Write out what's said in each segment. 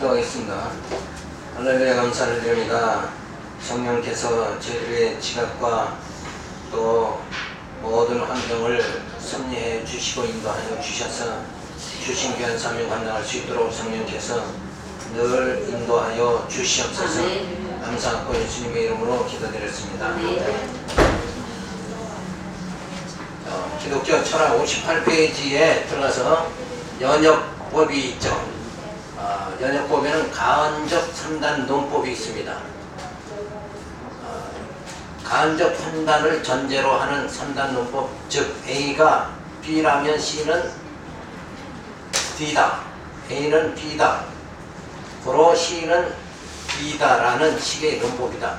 기도하겠습니다. 하나님의 감사를 드립니다. 성령께서 저희들의 지각과 또 모든 환경을 섭리해 주시고 인도하여 주셔서 주신 귀한 사명 감당할 수 있도록 성령께서 늘 인도하여 주시옵소서. 감사하고 예수님의 이름으로 기도드렸습니다. 기독교 철학 58페이지에 들어가서 연역법이 있죠. 연역법에는 가언적 3단 논법이 있습니다. 가언적 판단을 전제로 하는 3단 논법, 즉 A가 B라면 C는 D다, A는 B다, 고로 C는 D다라는 식의 논법이다.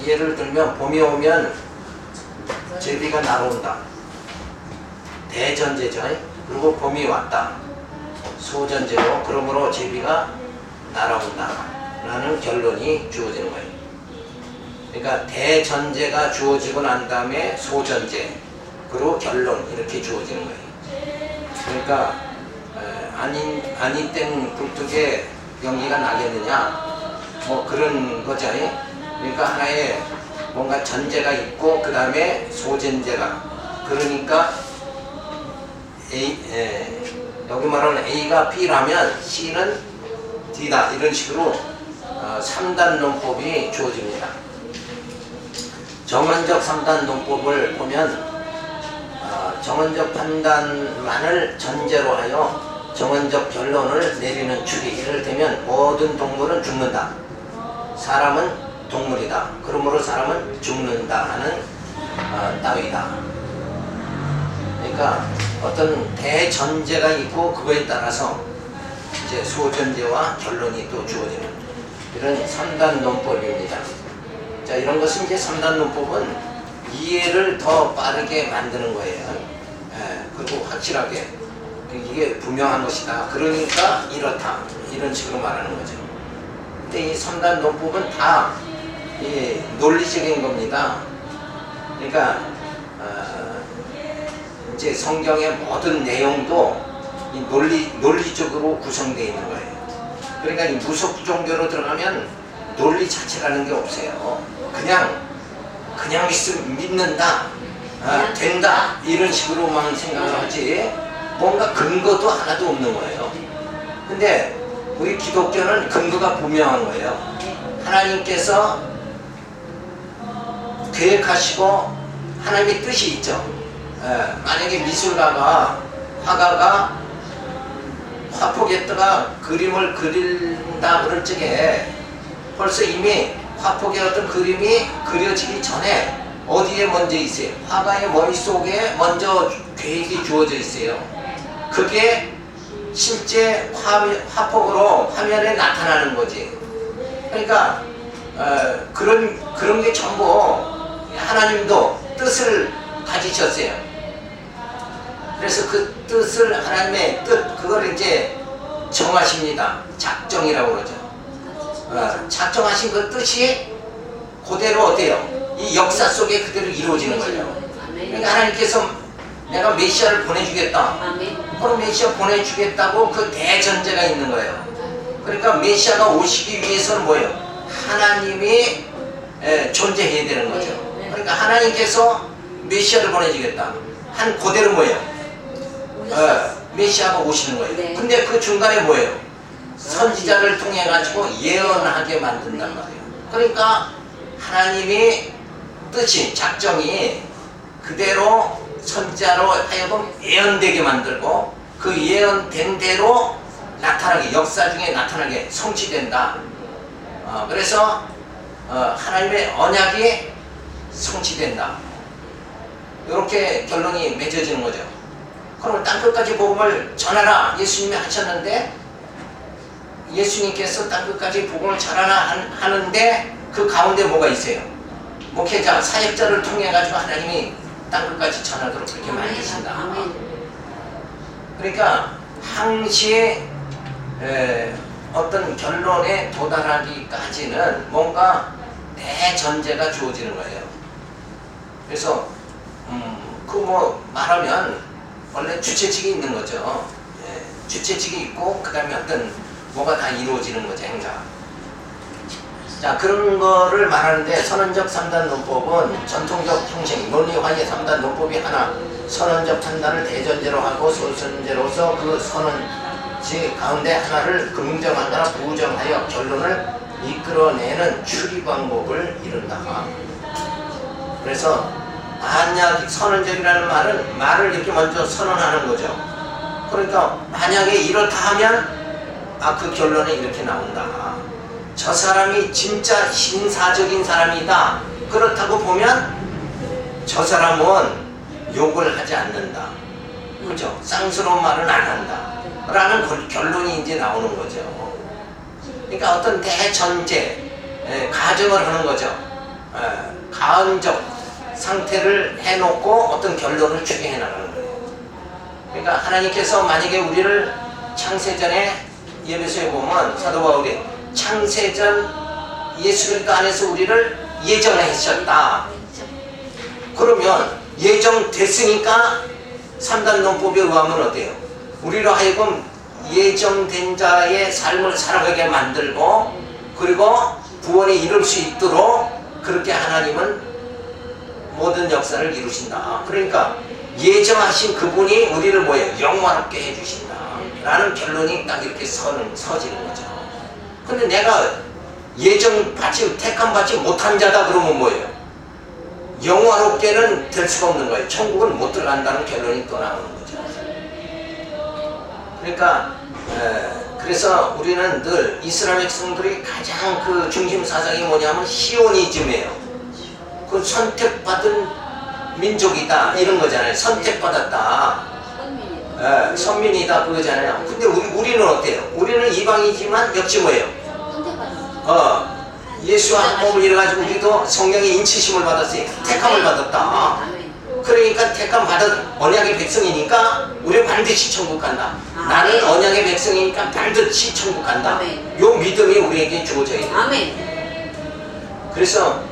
예를 들면 봄이 오면 제비가 날아온다. 대전제죠. 그리고 봄이 왔다. 소전제로 그러므로 제비가 날아온다 라는 결론이 주어지는 거예요. 그러니까 대전제가 주어지고 난 다음에 소전제 그리고 결론 이렇게 주어지는 거예요. 그러니까 아니 땡 굴뚝에 연기가 나겠느냐 뭐 그런 거죠. 그러니까 하나의 뭔가 전제가 있고 그 다음에 소전제가, 그러니까 여기 말하는 A가 B라면 C는 D다, 이런 식으로 3단 논법이 주어집니다. 정언적 3단 논법을 보면 정언적 판단만을 전제로 하여 정언적 결론을 내리는 추리. 이를테면 모든 동물은 죽는다, 사람은 동물이다, 그러므로 사람은 죽는다 하는 따위다. 그러니까 어떤 대전제가 있고 그거에 따라서 이제 소전제와 결론이 또 주어지는 이런 3단 논법입니다. 자, 이런 것은 이제 3단 논법은 이해를 더 빠르게 만드는 거예요. 그리고 확실하게 이게 분명한 것이다, 그러니까 이렇다, 이런 식으로 말하는 거죠. 근데 이 3단 논법은 다 논리적인 겁니다. 그러니까 이제 성경의 모든 내용도 이 논리적으로 구성되어 있는 거예요. 그러니까 이 무속 종교로 들어가면 논리 자체라는 게 없어요. 그냥 믿는다, 된다, 이런 식으로만 생각을 하지 뭔가 근거도 하나도 없는 거예요. 근데 우리 기독교는 근거가 분명한 거예요. 하나님께서 계획하시고 하나님의 뜻이 있죠. 만약에 미술가가, 화가가 화폭에다가 그림을 그린다 그럴 적에 벌써 이미 화폭의 어떤 그림이 그려지기 전에 어디에 먼저 있어요? 화가의 머릿속에 먼저 계획이 주어져 있어요. 그게 실제 화폭으로 화면에 나타나는 거지. 그러니까 그런 게 전부 하나님도 뜻을 가지셨어요. 그래서 그 뜻을, 하나님의 뜻, 그걸 이제 정하십니다. 작정이라고 그러죠. 작정하신 그 뜻이 그대로 어때요? 이 역사 속에 그대로 이루어지는 거예요. 그러니까 하나님께서 내가 메시아를 보내주겠다, 그럼 메시아 보내주겠다고 그 대전제가 있는 거예요. 그러니까 메시아가 오시기 위해서는 뭐예요? 하나님이 존재해야 되는 거죠. 그러니까 하나님께서 메시아를 보내주겠다 한 그대로 뭐예요? 메시아가 오시는 거예요. 근데 그 중간에 뭐예요? 선지자를 통해 가지고 예언하게 만든단 말이에요. 그러니까 하나님의 뜻이, 작정이 그대로 선지자로 하여금 예언되게 만들고 그 예언된 대로 나타나게, 역사 중에 나타나게 성취된다. 그래서 하나님의 언약이 성취된다, 이렇게 결론이 맺어지는 거죠. 그럼 땅끝까지 복음을 전하라, 예수님이 하셨는데, 예수님께서 땅끝까지 복음을 전하라 하는데 그 가운데 뭐가 있어요? 목회자, 사역자를 통해 가지고 하나님이 땅끝까지 전하도록 그렇게 만드신다. 그러니까 항시 어떤 결론에 도달하기까지는 뭔가 대전제가 주어지는 거예요. 그래서 그 뭐 말하면 원래 주최측이 있는 거죠. 주최측이 있고 그 다음에 어떤 뭐가 다 이루어지는 거죠, 행사가. 자, 그런 거를 말하는데 선언적 3단 논법은 전통적 형식, 논리화의 3단 논법이 하나, 선언적 판단을 대전제로 하고 소선제로서 그 선언지 가운데 하나를 긍정하거나 부정하여 결론을 이끌어내는 추리 방법을 이룬다. 그래서 만약 선언적이라는 말은 말을 이렇게 먼저 선언하는 거죠. 그러니까 만약에 이렇다 하면 그 결론이 이렇게 나온다. 저 사람이 진짜 신사적인 사람이다. 그렇다고 보면 저 사람은 욕을 하지 않는다. 그죠? 쌍스러운 말은 안 한다. 라는 결론이 이제 나오는 거죠. 그러니까 어떤 대전제, 가정을 하는 거죠. 가언적 상태를 해놓고 어떤 결론을 추구해 나가는 거예요. 그러니까 하나님께서 만약에 우리를 창세전에 예배소에 보면 사도 바울이 창세전 예수 그리스도 안에서 우리를 예정하셨다. 그러면 예정됐으니까 3단 논법에 의하면 어때요? 우리로 하여금 예정된 자의 삶을 살아가게 만들고 그리고 구원에 이룰 수 있도록 그렇게 하나님은 모든 역사를 이루신다. 그러니까 예정하신 그분이 우리를 뭐예요? 영화롭게 해주신다 라는 결론이 딱 이렇게 서지는 거죠. 근데 내가 예정받지 택함받지 못한 자다 그러면 뭐예요? 영화롭게는 될 수가 없는 거예요. 천국은 못 들어간다는 결론이 또 나오는 거죠. 그러니까 그래서 우리는 늘 이스라엘 백성들이 가장 그 중심 사상이 뭐냐면 시오니즘이에요. 그 선택받은 민족이다 이런 거잖아요. 선택받았다. 선민이다 그거잖아요. 근데 우리는 어때요? 우리는 이방이지만 역시 뭐예요? 예수와 한 몸을 이뤄가지고 우리도 성령의 인치심을 받았어요. 택함을 받았다. 그러니까 택함 받은 언약의 백성이니까 우리 반드시 천국 간다. 나는 언약의 백성이니까 반드시 천국 간다. 요 믿음이 우리에게 주어져야 돼요. 그래서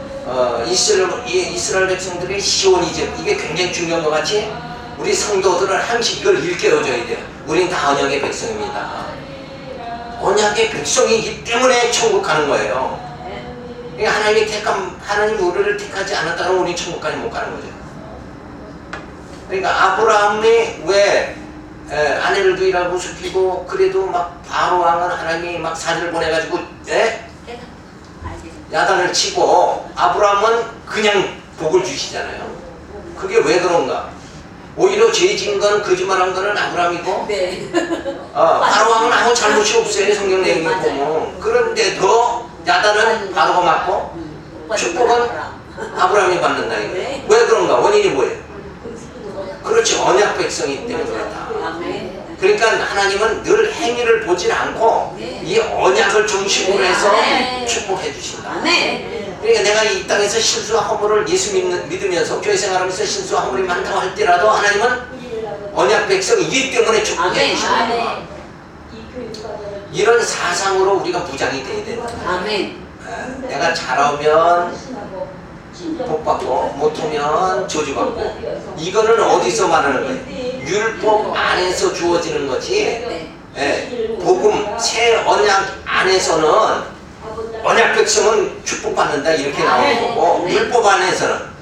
이스라엘 백성들의 시오니즘 이게 굉장히 중요한 것 같이 우리 성도들은 항상 이걸 일깨워줘야 돼요. 우린 다 언약의 백성입니다. 언약의 백성이기 때문에 천국 가는 거예요. 그러니까 하나님이 우리를 택하지 않았다면 우리 천국까지 못 가는 거죠. 그러니까 아브라함이 왜 아내를 두이라고 시키고 그래도 막 바로 왕은 하나님이 막 사진을 보내가지고 야단을 치고 아브라함은 그냥 복을 주시잖아요. 그게 왜 그런가? 오히려 죄진 건 거짓말한 거는 아브라함이고 바로 왕은 아무 잘못이 없어요. 성경 내용이 보면. 그런데도 야단은 바로가 맞고 축복은 아브라함이 받는다 이거. 왜 그런가? 원인이 뭐예요? 그렇지, 언약 백성이기 때문에 그렇다. 그러니까 하나님은 늘 행위를 보진 않고 이 언약을 중심으로 해서 축복해 주신다. 그러니까 내가 이 땅에서 실수와 허물을 예수 믿으면서 교회 생활하면서 실수와 허물이 많다고 할지라도 하나님은 언약 백성이기 때문에 축복해 주신다. 이런 사상으로 우리가 무장이 돼야 된다. 내가 잘하면 복받고 못하면 저주받고 이거는 어디서 말하는 거예요? 율법 안에서 주어지는 거지. 복음 새 언약 안에서는 언약 백성은 축복받는다 이렇게 나오는 거고 율법 안에서는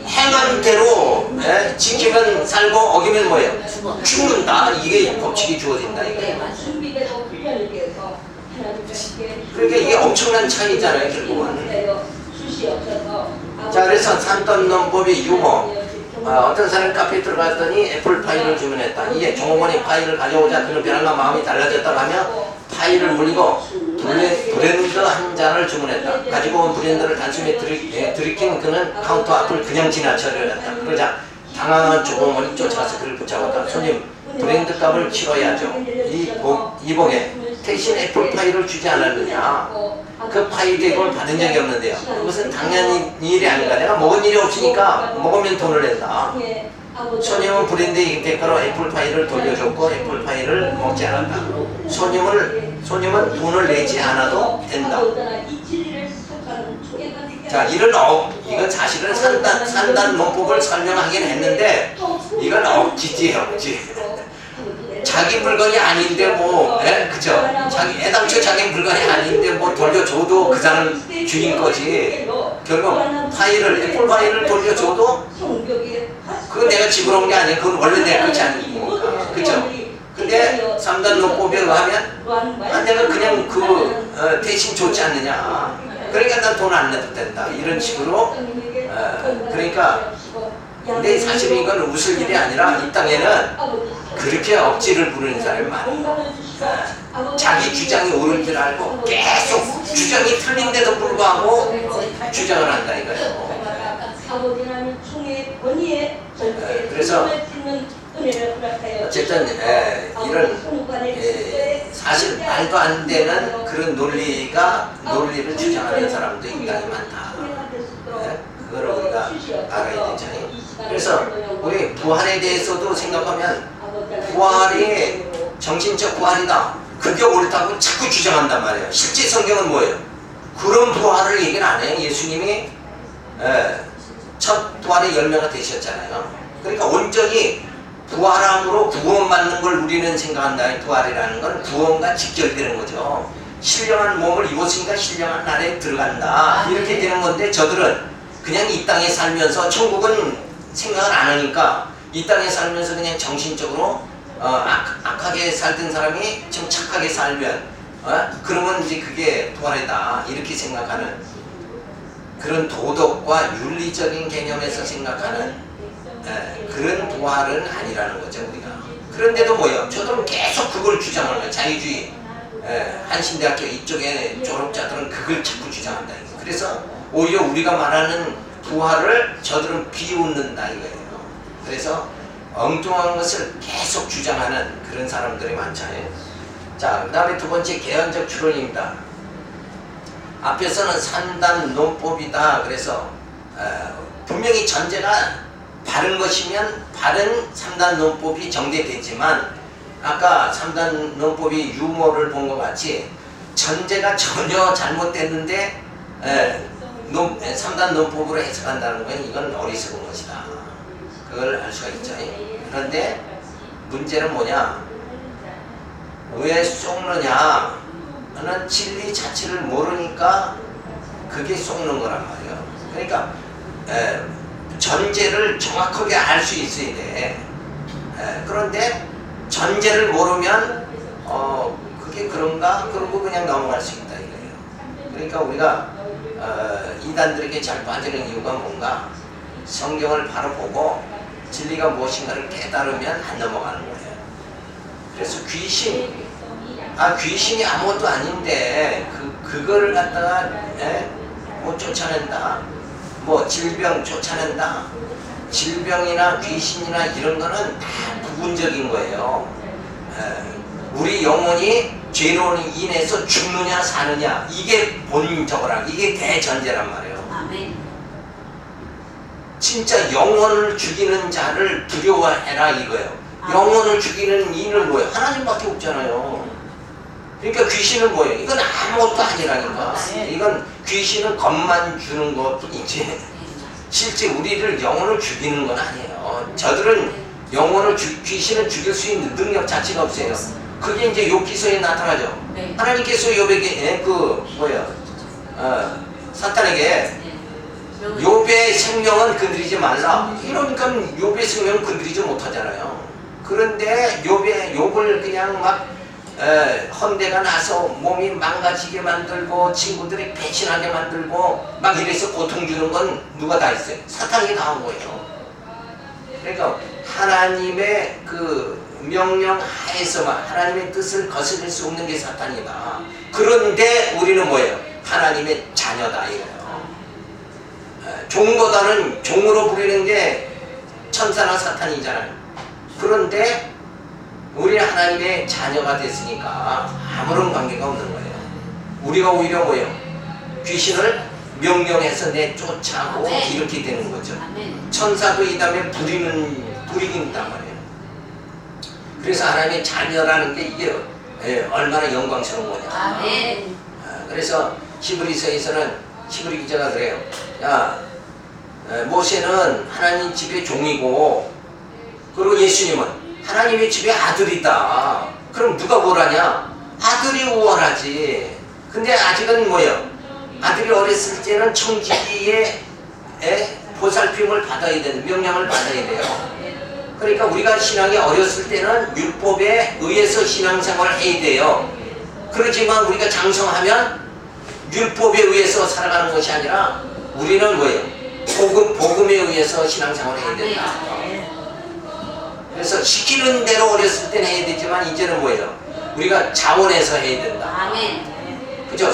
행한 대로 지키면 살고 어기면 뭐예요? 죽는다. 이게 법칙이 주어진다 이거예요. 그러니까 이게 엄청난 차이잖아요 결국은. 자, 그래서 3단 논법의 유머. 어떤 사람이 카페에 들어갔더니 애플파이를 주문했다. 이게 종업원이 파이를 가져오자 그는 변함과 마음이 달라졌다고 하며 파이를 물리고 브랜드 한 잔을 주문했다. 가지고 온 브랜드를 단숨에 들이킨 그는 카운터 앞을 그냥 지나쳐버렸다. 그러자 당황한 종업원이 쫓아가서 그를 붙잡았다. 손님, 브랜드 값을 치러야죠. 이 복에 대신 애플파이를 주지 않았느냐. 그 파이 대금을 받은 적이 없는데요. 그것은 당연한 일이 아닌가. 내가 먹은 일이 없으니까 먹으면 돈을 낸다. 손님은 브랜드의 대가로 애플파이를 돌려줬고 애플파이를 먹지 않았다. 손님은 돈을 내지 않아도 된다. 자, 이건 사실은 산단 논법을 설명하긴 했는데 이건 억지지 억지. 자기 물건이 아닌데 뭐, 예? 그죠? 애당초 자기 물건이 아닌데 뭐 돌려줘도 그 사람 주인 거지. 결국 애플 파이를 돌려줘도 그건 내가 집으로 온 게 아니야. 그건 원래 내 것이 아니고. 그죠? 근데 3단 논법에 의하면 내가 그냥 대신 줬지 않느냐. 그러니까 난 돈 안 내도 된다. 이런 식으로. 그러니까 근데 사실 이건 웃을 일이 아니라 이 땅에는 그렇게 억지를 부르는 사람이 많아요. 자기 주장이 옳은 줄 알고 계속 주장이 틀린데도 불구하고 주장을 한다 이거예요. 그래서 어쨌든 이런 사실 말도 안 되는 그런 논리를 주장하는 사람도 이 땅에 많다. 그걸 우리가 알아야 되잖아요. 그래서 우리 부활에 대해서도 생각하면 부활이 정신적 부활이다. 그게 옳다고 자꾸 주장한단 말이에요. 실제 성경은 뭐예요? 그런 부활을 얘기는 안 해요. 예수님이 첫 부활의 열매가 되셨잖아요. 그러니까 온전히 부활함으로 구원받는 걸 우리는 생각한다. 부활이라는 건 구원과 직결되는 거죠. 신령한 몸을 입었으니까 신령한 날에 들어간다. 이렇게 되는 건데 저들은 그냥 이 땅에 살면서 천국은 생각을 안 하니까 이 땅에 살면서 그냥 정신적으로 악하게 살던 사람이 좀 착하게 살면 그러면 이제 그게 부활이다 이렇게 생각하는 그런 도덕과 윤리적인 개념에서 생각하는 그런 부활은 아니라는 거죠 우리가. 그런데도 뭐예요? 저들은 계속 그걸 주장하는 거예요. 자유주의 한신대학교 이쪽에 졸업자들은 그걸 자꾸 주장한다. 그래서 오히려 우리가 말하는 부활을 저들은 비웃는다 이거예요. 그래서 엉뚱한 것을 계속 주장하는 그런 사람들이 많잖아요. 자, 그 다음에 두 번째 개헌적 추론입니다. 앞에서는 산단 논법이다. 그래서 분명히 전제가 바른 것이면 바른 3단 논법이 정대되지만 아까 3단 논법이 유머를 본 것 같이 전제가 전혀 잘못됐는데 3단 논법으로 해석한다는 건 이건 어리석은 것이다. 그걸 알 수가 있죠. 그런데 문제는 뭐냐? 왜 속느냐? 는 진리 자체를 모르니까 그게 속는 거란 말이에요. 그러니까 전제를 정확하게 알 수 있어야 돼. 그런데 전제를 모르면 그게 그런가? 그러고 그냥 넘어갈 수 있다 이거예요. 그러니까 우리가 이단들에게 잘 빠지는 이유가 뭔가? 성경을 바로 보고 진리가 무엇인가를 깨달으면 안 넘어가는 거예요. 그래서 귀신이 아무것도 아닌데 그거를 갖다가 뭐 쫓아낸다. 뭐 질병 쫓아낸다. 질병이나 귀신이나 이런 거는 다 부분적인 거예요. 우리 영혼이 죄로 인해서 죽느냐 사느냐 이게 본적으로 이게 대전제란 말이에요. 아멘. 진짜 영혼을 죽이는 자를 두려워해라 이거예요. 영혼을 죽이는 이는 뭐예요? 하나님밖에 없잖아요. 그러니까 귀신은 뭐예요? 이건 아무것도 아니라니까. 이건 귀신은 겁만 주는 것뿐이지 실제 우리를 영혼을 죽이는 건 아니에요. 저들은 귀신을 죽일 수 있는 능력 자체가 없어요. 그게 이제 욥기서에 나타나죠. 네. 하나님께서 욥에게 사탄에게 욥의 생명은 건드리지 말라. 이러니까 욥의 생명은 건드리지 못하잖아요. 그런데 욥을 그냥 막 헌대가 나서 몸이 망가지게 만들고 친구들이 배신하게 만들고 막 이래서 고통 주는 건 누가 다 했어요? 사탄이 다 한 거예요. 그러니까 하나님의 그 명령 하에서만 하나님의 뜻을 거스릴 수 없는 게 사탄이다. 그런데 우리는 뭐예요? 하나님의 자녀다 이거예요. 종보다는 종으로 부리는 게 천사나 사탄이잖아요. 그런데 우리는 하나님의 자녀가 됐으니까 아무런 관계가 없는 거예요. 우리가 오히려 뭐예요? 귀신을 명령해서 내쫓아고 이렇게 되는 거죠. 천사도 이 다음에 부리긴단 말이에요. 그래서 하나님의 자녀라는 게 이게 얼마나 영광스러운 거냐. 그래서 히브리서에서는 히브리 기자가 그래요. 야, 모세는 하나님 집의 종이고 그리고 예수님은 하나님의 집에 아들이 있다. 그럼 누가 뭘 하냐? 아들이 우월하지. 근데 아직은 뭐예요? 아들이 어렸을 때는 청지기의 보살핌을 받아야 되는, 명령을 받아야 돼요. 그러니까 우리가 신앙이 어렸을 때는 율법에 의해서 신앙생활을 해야 돼요. 그렇지만 우리가 장성하면 율법에 의해서 살아가는 것이 아니라 우리는 뭐예요? 복음에 의해서 신앙생활을 해야 된다. 그래서 시키는 대로 어렸을 때는 해야 되지만 이제는 뭐예요? 우리가 자원해서 해야 된다. 그죠?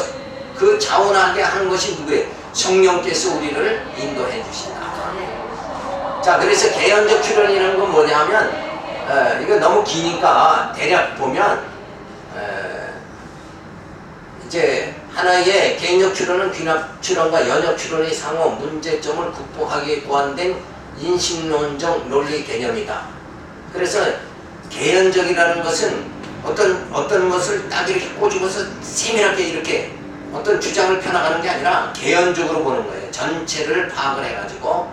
그 자원하게 하는 것이 누구예요? 성령께서 우리를 인도해 주신다. 자, 그래서 개연적 출현이라는 건 뭐냐면 이거 너무 기니까 대략 보면 이제 하나의 개인적 출현은 귀납 출현과 연역 출현의 상호 문제점을 극복하기 위해 고안된 인식론적 논리 개념이다. 그래서 개연적이라는 것은 어떤 것을 딱 이렇게 꼬집어서 세밀하게 이렇게 어떤 주장을 펴나가는 게 아니라 개연적으로 보는 거예요. 전체를 파악을 해가지고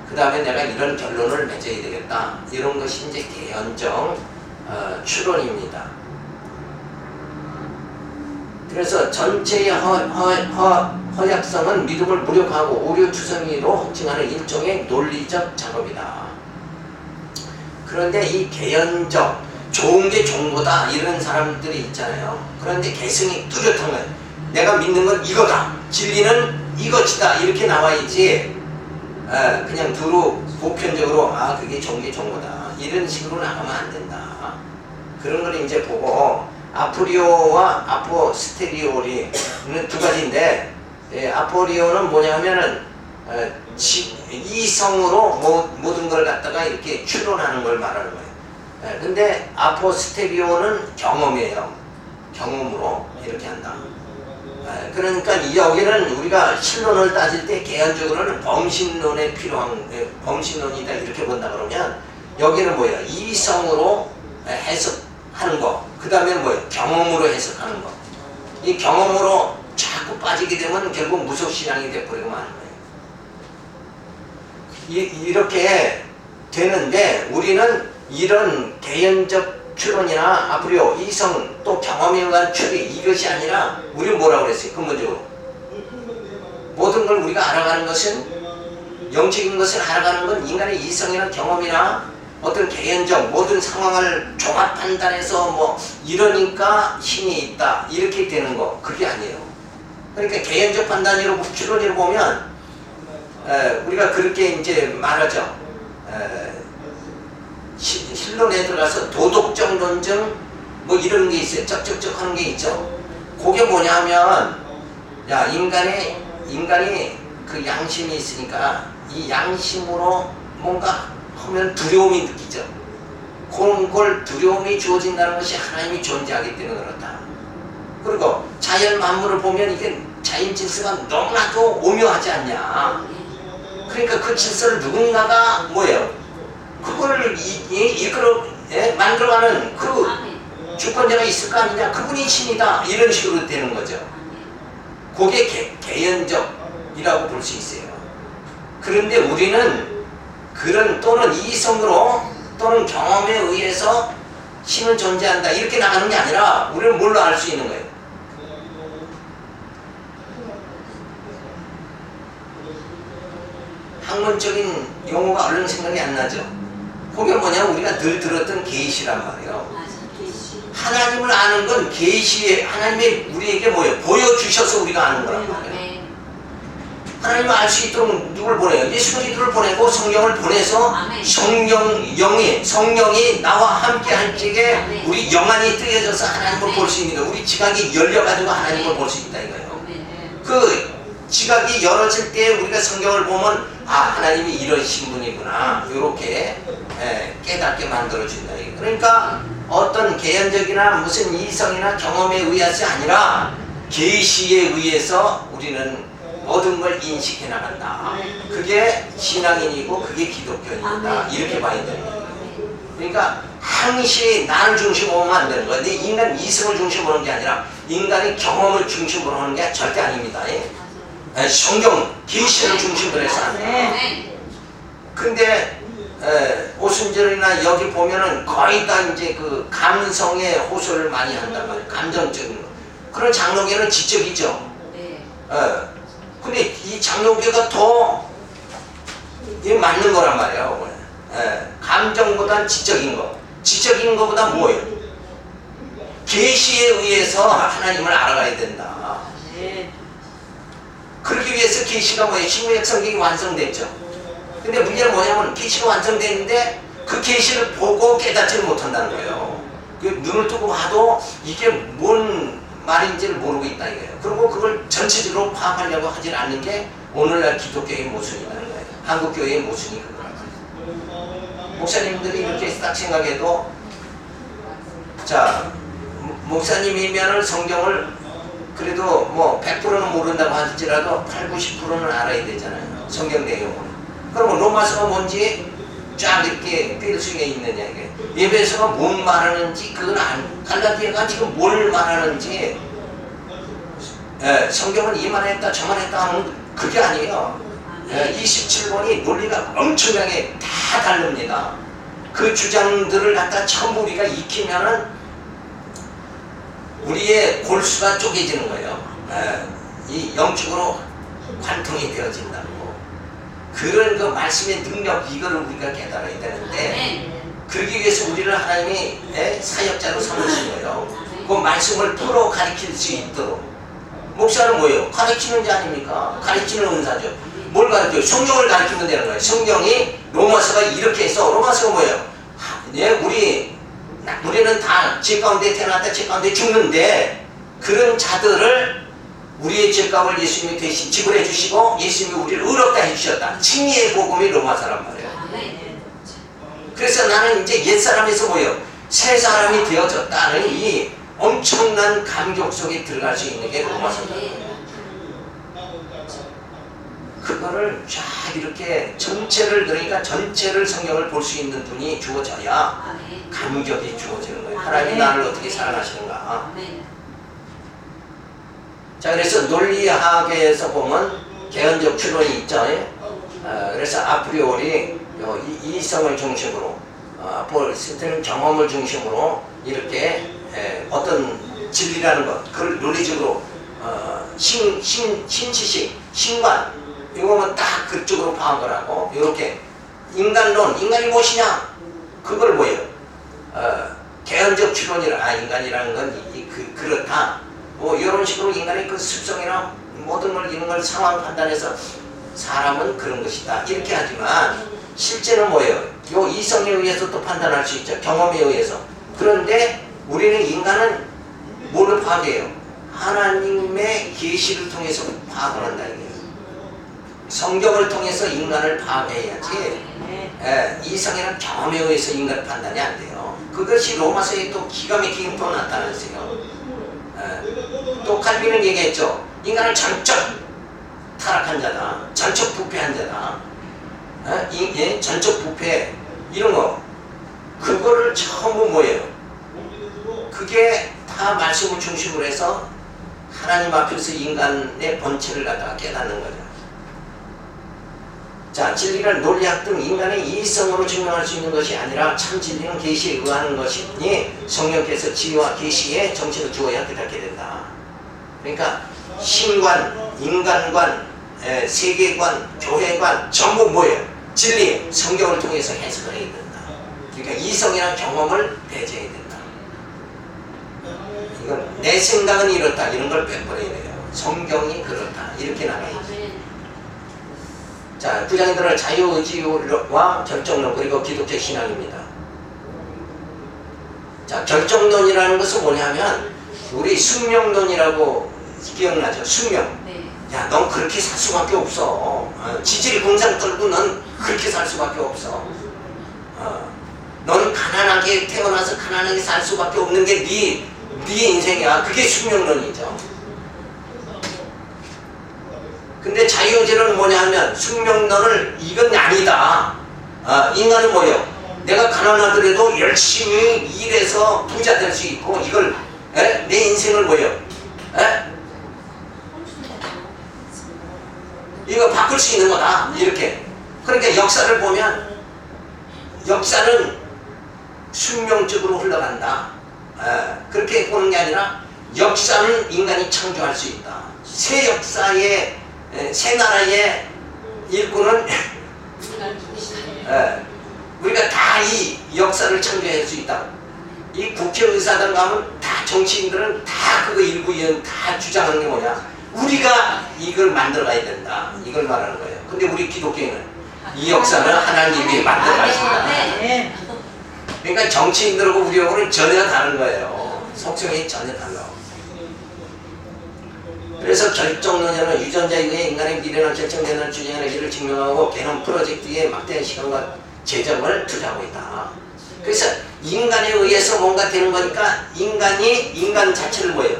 그 다음에 내가 이런 결론을 맺어야 되겠다. 이런 것이 이제 개연적 추론입니다. 그래서 전체의 허약성은 믿음을 무력하고 오류투성이로 확증하는 일종의 논리적 작업이다. 그런데 이 개연적, 좋은 게 좋은 거다 이런 사람들이 있잖아요. 그런데 개성이 뚜렷한 거예요. 내가 믿는 건 이거다. 진리는 이것이다. 이렇게 나와있지. 그냥 두루 보편적으로 그게 좋은 게 좋은 거다. 이런 식으로 나가면 안 된다. 그런 걸 이제 보고 아포리오와 아포스테리오리 두 가지인데 아포리오는 뭐냐면은 이성으로 모든 걸 갖다가 이렇게 추론하는 걸 말하는 거예요. 근데 아포스테리오는 경험이에요. 경험으로 이렇게 한다. 그러니까 여기는 우리가 신론을 따질 때 개연적으로는 범신론에 필요한 범신론이다 이렇게 본다 그러면 여기는 뭐예요? 이성으로 해석하는 거. 그 다음에는 뭐예요? 경험으로 해석하는 거. 이 경험으로 자꾸 빠지게 되면 결국 무속신앙이 돼버리고 마는 거예요. 이렇게 되는데 우리는 이런 개연적 추론이나 아프리오, 이성, 또 경험에 의한 추리 이것이 아니라 우리는 뭐라고 그랬어요? 근본적으로 모든 걸 우리가 알아가는 것은 영적인 것을 알아가는 건 인간의 이성이나 경험이나 어떤 개연적 모든 상황을 종합 판단해서 뭐 이러니까 힘이 있다 이렇게 되는 거 그게 아니에요. 그러니까 개연적 판단으로 추론으로 보면 우리가 그렇게 이제 말하죠. 신론에 들어가서 도덕적 논증 뭐 이런 게 있어요. 쩍쩍쩍 하는 게 있죠. 그게 뭐냐면 야 인간이 그 양심이 있으니까 이 양심으로 뭔가 하면 두려움이 느끼죠. 그런 걸 두려움이 주어진다는 것이 하나님이 존재하기 때문에 그렇다. 그리고 자연 만물을 보면 이게 자연 질서가 너무나도 오묘하지 않냐. 그러니까 그 질서를 누군가가 뭐예요? 그걸 만들어가는 그 주권자가 있을 거 아니냐. 그분이 신이다. 이런 식으로 되는 거죠. 그게 개연적이라고 볼 수 있어요. 그런데 우리는 그런 또는 이성으로 또는 경험에 의해서 신은 존재한다. 이렇게 나가는 게 아니라 우리는 뭘로 알 수 있는 거예요? 학문적인 용어가 얼른 생각이 안 나죠. 그게 뭐냐 우리가 늘 들었던 계시란 말이에요. 하나님을 아는 건 계시에 하나님이 우리에게 뭐예요? 보여주셔서 우리가 아는 거란 말이에요. 하나님을 알 수 있도록 누굴 보내요? 예수 그리스도를 보내고 성령을 보내서 성령이 나와 함께 할 적에 우리 영안이 뜨여져서 하나님을 볼 수 있는 거예요. 우리 지각이 열려가지고 하나님을 볼 수 있다 이거예요. 그 지각이 열어질 때 우리가 성경을 보면 하나님이 이러신 분이구나 이렇게 깨닫게 만들어준다. 그러니까 어떤 개연적이나 무슨 이성이나 경험에 의해서 아니라 계시에 의해서 우리는 모든 걸 인식해 나간다. 그게 신앙인이고 그게 기독교인이다. 이렇게 봐야 됩니다. 그러니까 항시 나를 중심으로 보면 안 되는 거예요. 근데 인간 이성을 중심으로 하는 게 아니라 인간의 경험을 중심으로 하는 게 절대 아닙니다. 성경 계시를 중심으로 해서 안 돼요. 근데 오순절이나 여기 보면은 거의 다 이제 그 감성의 호소를 많이 한단 말이에요. 감정적인 거. 그런 장로교는 지적이죠. 네. 근데 이 장로교가 더 이게 맞는 거란 말이에요. 감정보단 지적인 거. 지적인 거보다 뭐예요? 계시에 의해서 하나님을 알아가야 된다. 네. 그러기 위해서 계시가 뭐예요? 신구약 성경이 완성됐죠. 근데 문제는 뭐냐면 계시가 완성됐는데 그 계시를 보고 깨닫지를 못한다는 거예요. 눈을 뜨고 봐도 이게 뭔 말인지를 모르고 있다 이거예요. 그리고 그걸 전체적으로 파악하려고 하질 않는 게 오늘날 기독교의 모순이라는 거예요. 한국교회의 모순이 그거라고요. 목사님들이 이렇게 딱 생각해도, 자, 목사님이면은 성경을 그래도 뭐 100%는 모른다고 하더라도 8, 90%는 알아야 되잖아요. 성경 내용을. 그러면 로마서가 뭔지 쫙 이렇게 꿰수에 있느냐 이게. 에베소가 뭔 말하는지 그건 갈라디아가 지금 뭘 말하는지, 성경은 이만했다 저만했다 하는 그게 아니에요. 27권이 논리가 엄청나게 다 다릅니다. 그 주장들을 갖다 전부 우리가 익히면은 우리의 골수가 쪼개지는 거예요. 이 영적으로 관통이 되어진다고. 그런 그 말씀의 능력, 이거를 우리가 깨달아야 되는데, 그러기 위해서 우리를 하나님이 사역자로 삼으신 거예요. 그 말씀을 풀어 가르칠 수 있도록. 목사는 뭐예요? 가르치는 자 아닙니까? 가르치는 은사죠. 뭘 가르쳐요? 성경을 가르치면 되는 거예요. 성경이 로마서가 이렇게 해서, 로마서가 뭐예요? 우리는 다 죄 가운데 태어났다 죄 가운데 죽는데, 그런 자들을 우리의 죄값을 예수님이 대신 지불해 주시고 예수님이 우리를 의롭다 해주셨다. 칭의의 복음이 로마서란 말이에요. 그래서 나는 이제 옛사람에서 뭐예요? 새 사람이 되어졌다는 이 엄청난 감격 속에 들어갈 수 있는 게 로마서다. 그거를 쫙 이렇게 전체를, 그러니까 전체를 성경을 볼 수 있는 눈이 주어져야 감격이 주어지는 거예요. 하나님이 나를 어떻게 사랑하시는가. 자, 그래서 논리학에서 보면 개헌적 추론이 있죠. 그래서 아프리오리 이성을 중심으로, 아포리스트는 경험을 중심으로 이렇게 어떤 진리라는 것, 그걸 논리적으로 신지식, 신관, 이거는 딱 그쪽으로 파악을 하고, 이렇게 인간론, 인간이 무엇이냐? 그걸 뭐예요? 개헌적 추론이라, 인간이라는 건 그렇다. 뭐 이런 식으로 인간의 그 습성이나 모든 걸 이런 걸 상황 판단해서 사람은 그런 것이다 이렇게 하지만, 실제는 뭐예요? 요 이성에 의해서 또 판단할 수 있죠. 경험에 의해서. 그런데 우리는, 인간은 뭘로 파악해요? 하나님의 계시를 통해서 파악을 한다 이거예요. 성경을 통해서 인간을 파악해야지, 이성이나 경험에 의해서 인간 판단이 안 돼요. 그것이 로마서에 또 기가 막히게 또 나타났어요. 또 칼빈은 얘기했죠. 인간은 전적 타락한 자다. 전적 부패한 자다. 전적 부패 이런 거, 그거를 전부 뭐예요? 그게 다 말씀을 중심으로 해서 하나님 앞에서 인간의 본체를 갖다가 깨닫는 거죠. 자, 진리를 논리학 등 인간의 이성으로 증명할 수 있는 것이 아니라 참 진리는 계시에 의하는 것이니 성령께서 지혜와 계시에 정신을 주어야 깨닫게 된다. 그러니까 신관, 인간관, 세계관, 교회관 전부 뭐예요? 진리, 성경을 통해서 해석을 해야 된다. 그러니까 이성이나 경험을 배제해야 된다. 이건 내 생각은 이렇다 이런 걸 빼버려야 돼요. 성경이 그렇다 이렇게 나가야지. 자, 구장에 들어갈 자유의지와 결정론, 그리고 기독교 신앙입니다. 자, 결정론이라는 것은 뭐냐면, 우리 숙명론이라고 기억나죠? 숙명. 야, 넌 그렇게 살 수밖에 없어. 지질이 공상 떨고 넌 그렇게 살 수밖에 없어. 넌 가난하게 태어나서 가난하게 살 수밖에 없는 게 네 인생이야. 그게 숙명론이죠. 근데 자유의지는 뭐냐 하면, 숙명론을 이건 아니다. 인간은 뭐예요? 내가 가난하더라도 열심히 일해서 부자 될 수 있고, 이걸 내 인생을 뭐예요? 이거 바꿀 수 있는 거다. 이렇게. 그러니까 역사를 보면 역사는 숙명적으로 흘러간다. 그렇게 보는 게 아니라 역사는 인간이 창조할 수 있다. 새 역사의 새 나라의 일꾼은 우리가 다 이 역사를 창조할 수 있다. 이 국회의사당 가면 다 정치인들은 다 그거 일구이연 다 주장하는 게 뭐냐? 우리가 이걸 만들어가야 된다. 이걸 말하는 거예요. 근데 우리 기독교인은 이 역사는 하나님이 만들어 가신다. 그러니까 정치인들하고 우리하고는 전혀 다른 거예요. 속성이 전혀 달라. 그래서 결정론자는 유전자 이후에 인간의 미래는 결정되는 주장하는 일을 증명하고 개념 프로젝트에 막대한 시간과 재정을 투자하고 있다. 그래서 인간에 의해서 뭔가 되는 거니까 인간이 인간 자체를 뭐예요?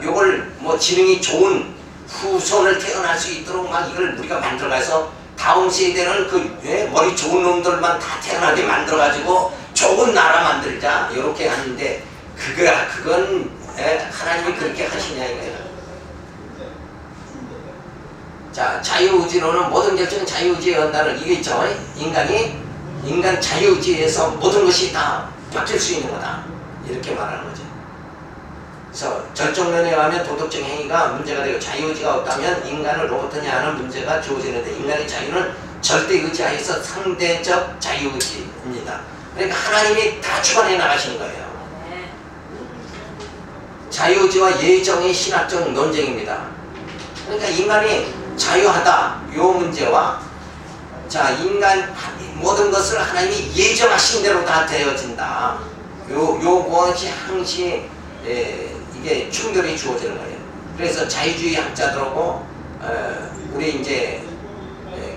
요걸 뭐 지능이 좋은 후손을 태어날 수 있도록 막 이걸 우리가 만들어가서 다음 세대는 그 머리 좋은 놈들만 다 태어나게 만들어가지고 좋은 나라 만들자 이렇게 하는데 그건 하나님이 그렇게 하시냐 이거예요. 자, 자유의지로는 모든 결정은 자유의지에 한다는 이게 있죠. 인간 자유의지에서 모든 것이 다 바뀔 수 있는 거다. 이렇게 말하는 거죠. 그래서 절정론에 의하면 도덕적 행위가 문제가 되고 자유의지가 없다면 인간을 로봇하냐 하는 문제가 주어지는데 인간의 자유는 절대의지하에서 상대적 자유의지입니다. 그러니까 하나님이 다 주관해 나가시는 거예요. 자유의지와 예정의 신학적 논쟁입니다. 그러니까 인간이 자유하다 요 문제와 자 인간 모든 것을 하나님이 예정하신 대로 다 되어진다. 요것이 항시 이게 충돌이 주어지는 거예요. 그래서 자유주의 학자들하고 우리 이제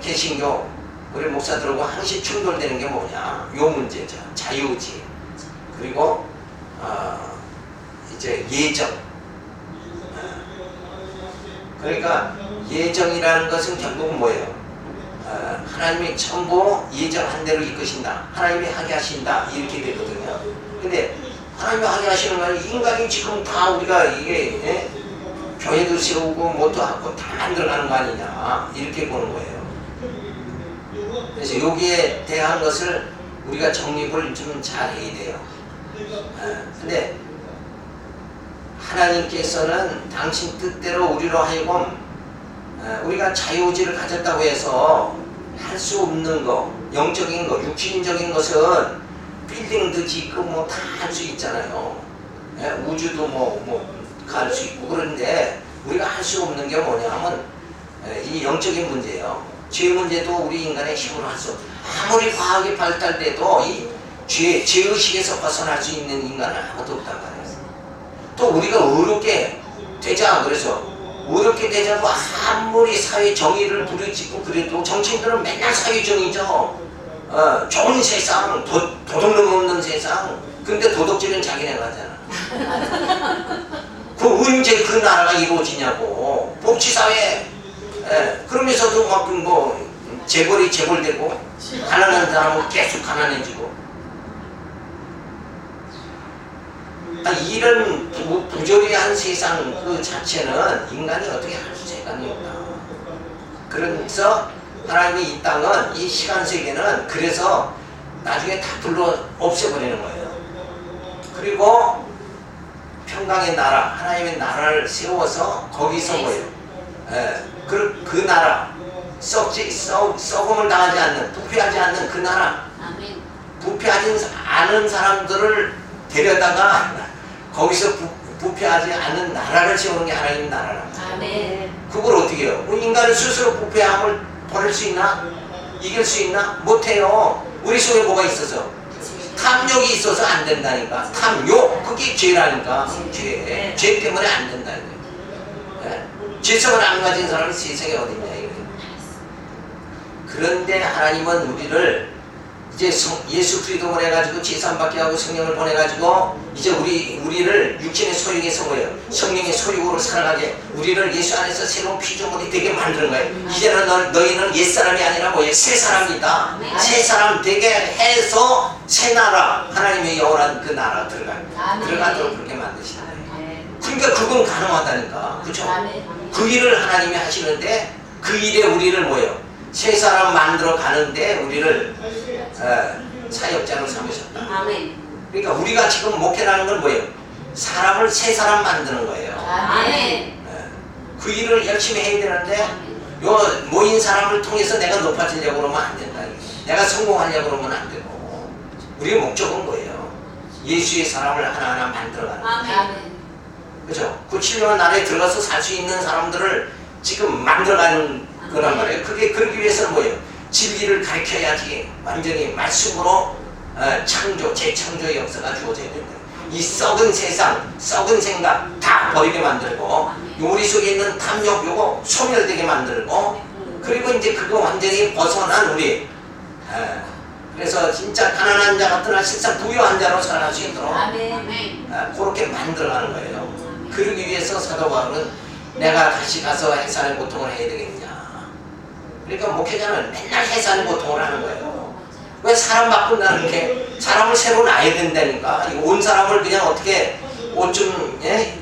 개신교 우리 목사들하고 항시 충돌되는 게 뭐냐? 요 문제죠. 자유의지 그리고 이제 예정. 그러니까 예정이라는 것은 결국은 뭐예요? 하나님이 전부 예정한 대로 이끄신다. 하나님이 하게 하신다. 이렇게 되거든요. 근데 하나님이 하게 하시는 건 인간이 지금 다 우리가 이게 교회도 세우고 뭐도 하고 다 만들어가는 거 아니냐. 이렇게 보는 거예요. 그래서 여기에 대한 것을 우리가 정립을 좀 잘 해야 돼요. 근데 하나님께서는 당신 뜻대로 우리로 하여금 우리가 자유의지를 가졌다고 해서 할 수 없는 거, 영적인 거, 육신적인 것은 빌딩도 짓고 뭐 다 할 수 있잖아요. 우주도 뭐 갈 수 있고 그런데 우리가 할 수 없는 게 뭐냐면 이 영적인 문제예요. 죄 문제도 우리 인간의 힘으로 할 수 없어. 아무리 과학이 발달돼도 이 죄의식에서 벗어날 수 있는 인간은 아무도 없단 말이에요. 또 우리가 의롭게 되자 그래서 의롭게 되자고 아무리 사회 정의를 부르짖고 그래도 정치인들은 맨날 사회 정의죠. 좋은 세상, 도덕능 없는 세상. 근데 도덕질은 자기네가 하잖아. 언제 그 나라가 이루어지냐고. 복지사회. 그러면서도 막 뭐 재벌이 재벌되고 가난한 사람은 계속 가난해지고. 이런 부조리한 세상 그 자체는 인간이 어떻게 할 수가 없다. 그래서 하나님이 이 땅은 이 시간 세계는 그래서 나중에 다 불러 없애버리는 거예요. 그리고 평강의 나라, 하나님의 나라를 세워서 거기서 뭐예요? 그 나라 썩음을 당하지 않는, 부패하지 않는 그 나라, 부패하지 않은 사람들을 데려다가 거기서 부패하지 않는 나라를 세우는 게 하나님 나라랍니다. 그걸 어떻게 해요? 인간은 스스로 부패함을 버릴 수 있나? 이길 수 있나? 못해요. 우리 속에 뭐가 있어서? 탐욕이 있어서 안 된다니까. 탐욕, 그게 죄라니까. 죄 때문에 안 된다니까. 죄성을 안 가진 사람이 세상에 어딨냐 이거예요. 그런데 하나님은 우리를 이제 예수 그리스도 보내가지고 제사함받게 하고 성령을 보내가지고 이제 우리를 육신의 소유에서 뭐예요? 성령의 소유로 살아가게 우리를 예수 안에서 새로운 피조물이 되게 만드는 거예요. 이제는 너희는 옛사람이 아니라 뭐예요? 새 사람이다. 새 사람 되게 해서 새 나라, 하나님의 영원한 그 나라 들어가도록 그렇게 만드시는 거예요. 그러니까 그건 가능하다니까. 그렇죠? 그 일을 하나님이 하시는데 그 일에 우리를 뭐예요? 새 사람 만들어 가는데 우리를 사역자로 삼으셨다. 아멘. 그러니까 우리가 지금 목회라는 건 뭐예요? 사람을 새 사람 만드는 거예요. 아멘. 그 일을 열심히 해야 되는데 요 모인 사람을 통해서 내가 높아지려고 그러면 안 된다. 내가 성공하려고 그러면 안 되고 우리의 목적은 뭐예요? 예수의 사람을 하나하나 만들어가는 거예요. 아멘. 그죠? 그 치료한 안에 들어가서 살 수 있는 사람들을 지금 만들어가는 거란 말이에요. 그게 그러기 위해서는 뭐예요? 진리를 가르쳐야지 완전히 말씀으로 창조, 재창조의 역사가 주어져야 된다. 이 썩은 세상, 썩은 생각 다 버리게 만들고 우리 속에 있는 탐욕 요거 소멸되게 만들고 그리고 이제 그거 완전히 벗어난 우리 그래서 진짜 가난한 자 같으나 실상 부유한 자로 살아갈 수 있도록 아멘. 그렇게 만들어가는 거예요. 그러기 위해서 사도 바울은 내가 다시 가서 해산의 고통을 해야 되겠냐. 그러니까 목회자는 맨날 해산의 고통을 하는 거예요. 왜 사람 바꾼다는 게 사람을 새로 놔야 된다니까. 온 사람을 그냥 어떻게 옷 좀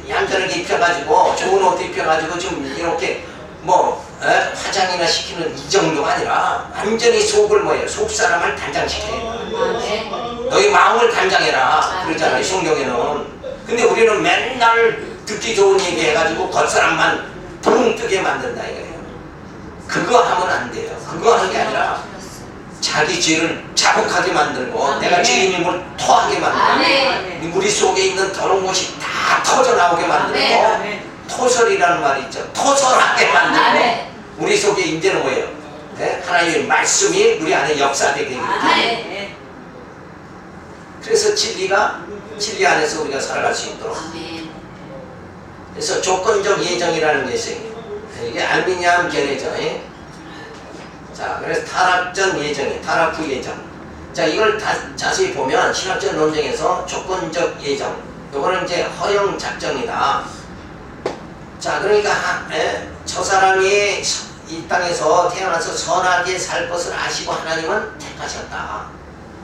얌전하게 입혀가지고 좋은 옷 입혀가지고 좀 이렇게 뭐 화장이나 시키는 이 정도가 아니라 완전히 속을 뭐예요? 속 사람을 단장시켜야 돼. 너희 마음을 단장해라 그러잖아요 성경에는. 근데 우리는 맨날 듣기 좋은 얘기 해가지고 겉사람만 붕 뜨게 만든다 이거예요. 그거 하면 안 돼요. 그거 하는 게 아니라 자기 죄를 자복하게 만들고 내가 죄인인 걸 토하게 만들고 우리 속에 있는 더러운 것이 다 터져나오게 만들고 토설이라는 말이 있죠. 토설하게 만들고 우리 속에 이제는 뭐예요? 하나님의 말씀이 우리 안에 역사되게 됩니다. 그래서 진리 안에서 우리가 살아갈 수 있도록. 그래서 조건적 예정이라는 게 있어요. 이게 알미니안 견해죠. 자, 그래서 타락전 예정이, 타락 후 예정. 자, 이걸 자세히 보면 신학적 논쟁에서 조건적 예정. 요거는 이제 허용 작정이다. 자, 그러니까 저 사람이 이 땅에서 태어나서 선하게 살 것을 아시고 하나님은 택하셨다.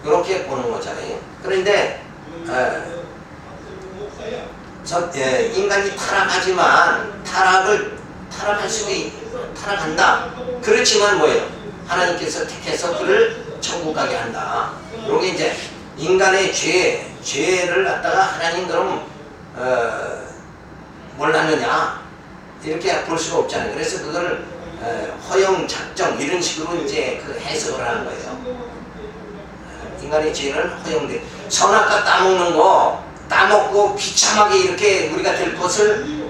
이렇게 보는 거잖아요. 그런데 인간이 타락하지만 타락할 수도 타락한다. 그렇지만 뭐예요? 하나님께서 택해서 그를 천국 가게 한다. 이게 이제 인간의 죄를 갖다가 하나님 그럼 몰랐느냐 이렇게 볼 수가 없잖아요. 그래서 그걸 허용 작정 이런 식으로 이제 그 해석을 하는 거예요. 인간의 죄는 허용돼. 선악과 따먹는 거 따먹고 비참하게 이렇게 우리가 될 것을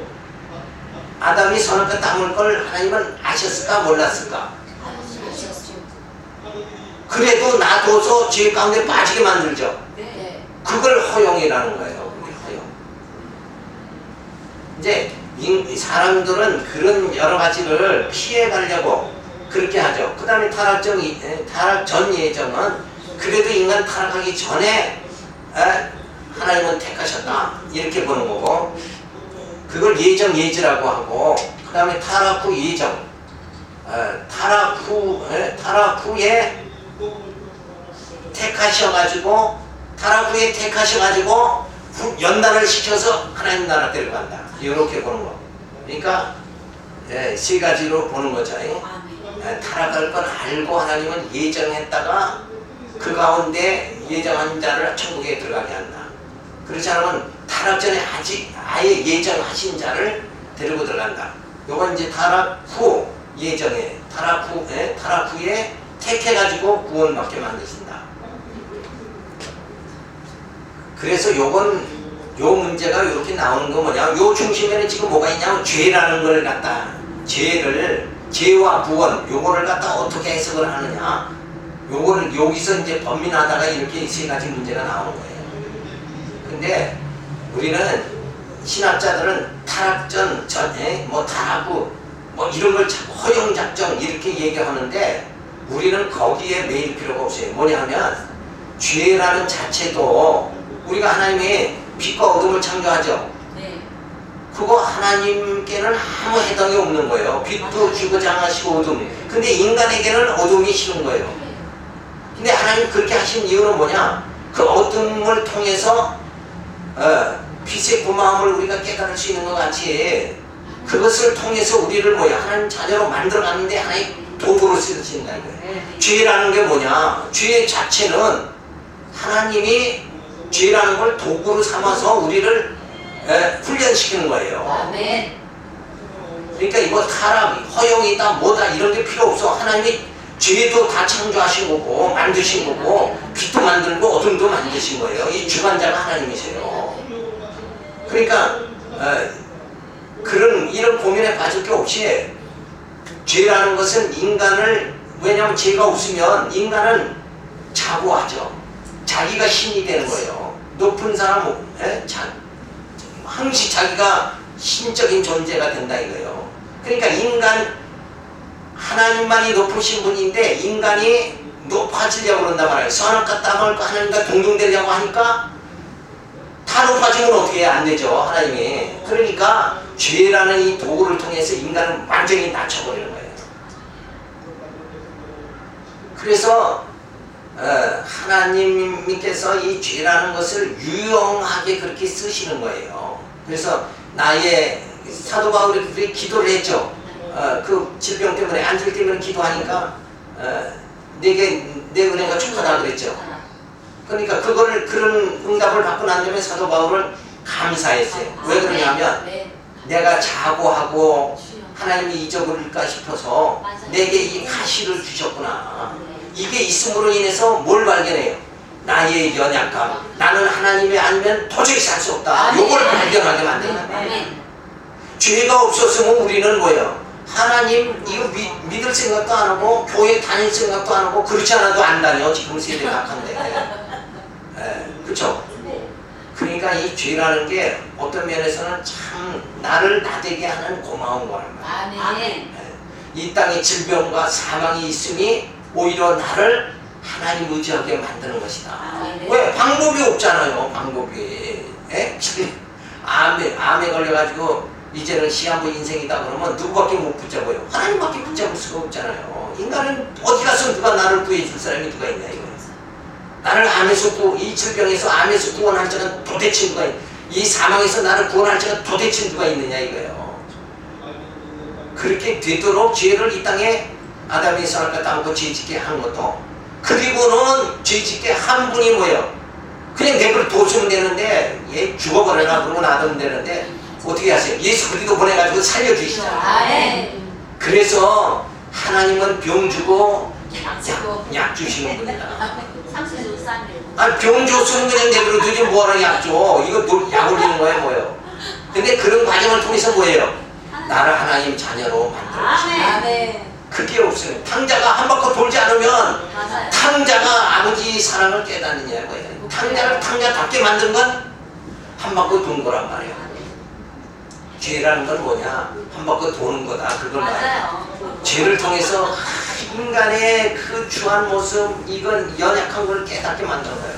아담이 선악과 따먹을 걸 하나님은 아셨을까 몰랐을까? 그래도 놔둬서 죄 가운데 빠지게 만들죠. 그걸 허용이라는 거예요. 허용. 이제 사람들은 그런 여러 가지를 피해 가려고 그렇게 하죠. 그 다음에 타락 전 예정은 그래도 인간 타락하기 전에 하나님은 택하셨다 이렇게 보는 거고, 그걸 예정예지라고 하고, 그 다음에 타락 후 예정, 타락 후에 택하셔가지고 연단을 시켜서 하나님 나라 데려간다 이렇게 보는 거. 그러니까 세 가지로 보는 거잖아요. 타락할 건 알고 하나님은 예정했다가 그 가운데 예정한 자를 천국에 들어가게 한다. 그렇지 않으면 타락 전에 아예 예정하신 자를 데리고 들어간다. 요건 이제 타락 후 예정에, 타락 후에 택해가지고 구원받게 만드신다. 그래서 요 문제가 이렇게 나오는 거 뭐냐, 요 중심에는 지금 뭐가 있냐면 죄라는 걸 갖다, 죄와 구원, 요거를 갖다 어떻게 해석을 하느냐, 요거를 여기서 이제 범민하다가 이렇게 세 가지 문제가 나오는 거예요. 근데 우리는 신학자들은 타락전, 타락 후, 이런 걸 자꾸 허용작정 이렇게 얘기하는데 우리는 거기에 매일 필요가 없어요. 뭐냐 하면 죄라는 자체도 우리가 하나님의 빛과 어둠을 창조하죠. 그거 하나님께는 아무 해당이 없는 거예요. 빛도 주고자 하시고 어둠. 근데 인간에게는 어둠이 싫은 거예요. 근데 하나님 그렇게 하신 이유는 뭐냐? 그 어둠을 통해서 빛의 고마움을 우리가 깨달을 수 있는 것 같이 그것을 통해서 우리를 하나님 자녀로 만들어갔는데 하나님 도구로 쓰신다 이거예요. 죄라는 게 뭐냐? 죄 자체는 하나님이 죄라는 걸 도구로 삼아서 우리를 훈련시키는 거예요. 그러니까 이거 타락, 허용이다, 뭐다 이런 게 필요 없어. 하나님이 죄도 다 창조하신 거고 만드신 거고 빛도 만들고 어둠도 만드신 거예요. 이 주관자가 하나님이세요. 그러니까 이런 고민에 빠질 게 없이 죄라는 것은 인간을, 왜냐하면 죄가 없으면 인간은 자고하죠. 자기가 신이 되는 거예요. 높은 사람, 항시 자기가 신적인 존재가 된다 이거예요. 그러니까 하나님만이 높으신 분인데 인간이 높아지려고 그런단 말이에요. 선악과 땅을 하나님과 동등되려고 하니까 다 높아지면 어떻게 해야 안 되죠, 하나님이. 그러니까 죄라는 이 도구를 통해서 인간을 완전히 낮춰버리는 거예요. 그래서 하나님께서 이 죄라는 것을 유용하게 그렇게 쓰시는 거예요. 그래서 나의 사도 바울이 그렇게 기도를 했죠. 그 질병 때문에 안질 때문에 기도하니까 내게 내 은혜가 족하다 그랬죠. 그러니까 그런 응답을 받고 난 다음에 사도 바울은 감사했어요. 왜 그러냐면 내가 자고하고 하나님이 잊어버릴까 싶어서 내게 이 가시를 주셨구나. 이게 있음으로 인해서 뭘 발견해요? 나의 연약함, 나는 하나님이 아니면 도저히 살 수 없다. 요걸 발견하게 만든다. 죄가 없었으면 우리는 뭐예요? 하나님 이거 믿을 생각도 안 하고 교회 다닐 생각도 안 하고 그렇지 않아도 안 다녀. 지금 세대 각한데. 그렇죠? 그러니까 이 죄라는 게 어떤 면에서는 참 나를 나대게 하는 고마운 거란 말이에요. 이 땅에 질병과 사망이 있으니 오히려 나를 하나님 의지하게 만드는 것이다. 왜? 방법이 없잖아요. 방법이. 암에 걸려가지고 이제는 시한부 인생이다 그러면 누구밖에 못 붙잡아요? 하나님밖에 붙잡을 수가 없잖아요. 인간은 어디 가서 누가 나를 구해줄 사람이 누가 있냐 이거예요. 나를 이 질병에서 암에서 구원할 자는 도대체 누가 있냐, 이 사망에서 나를 구원할 자는 도대체 누가 있느냐 이거예요. 그렇게 되도록 죄를 이 땅에 아담이 선악과 땅고 죄짓게 한 것도, 그리고는 죄짓게 한 분이 뭐예요? 그냥 내버려 뒀으면 되는데 얘 죽어버려라 그러고 놔두면 되는데 어떻게 하세요? 예수 그리스도 보내가지고 살려주시잖아요. 그래서 하나님은 병 주고 약 주시는 분이다. 병 줬으면 그냥 내버려 두지 뭐하러 약 줘. 이거 약 올리는 거예요 뭐예요? 근데 그런 과정을 통해서 뭐예요? 나를 하나님 자녀로 만들어주시다. 그게 없어요. 탕자가 한 바퀴 돌지 않으면 탕자가 아버지 사랑을 깨닫느냐 뭐예요. 탕자를 탕자답게 만든 건 한 바퀴 돈 거란 말이에요. 죄라는 건 뭐냐? 한 바퀴 도는 거다. 그걸 말이에요. 죄를 통해서 인간의 그 추한 모습, 이건 연약한 걸 깨닫게 만드는 거예요.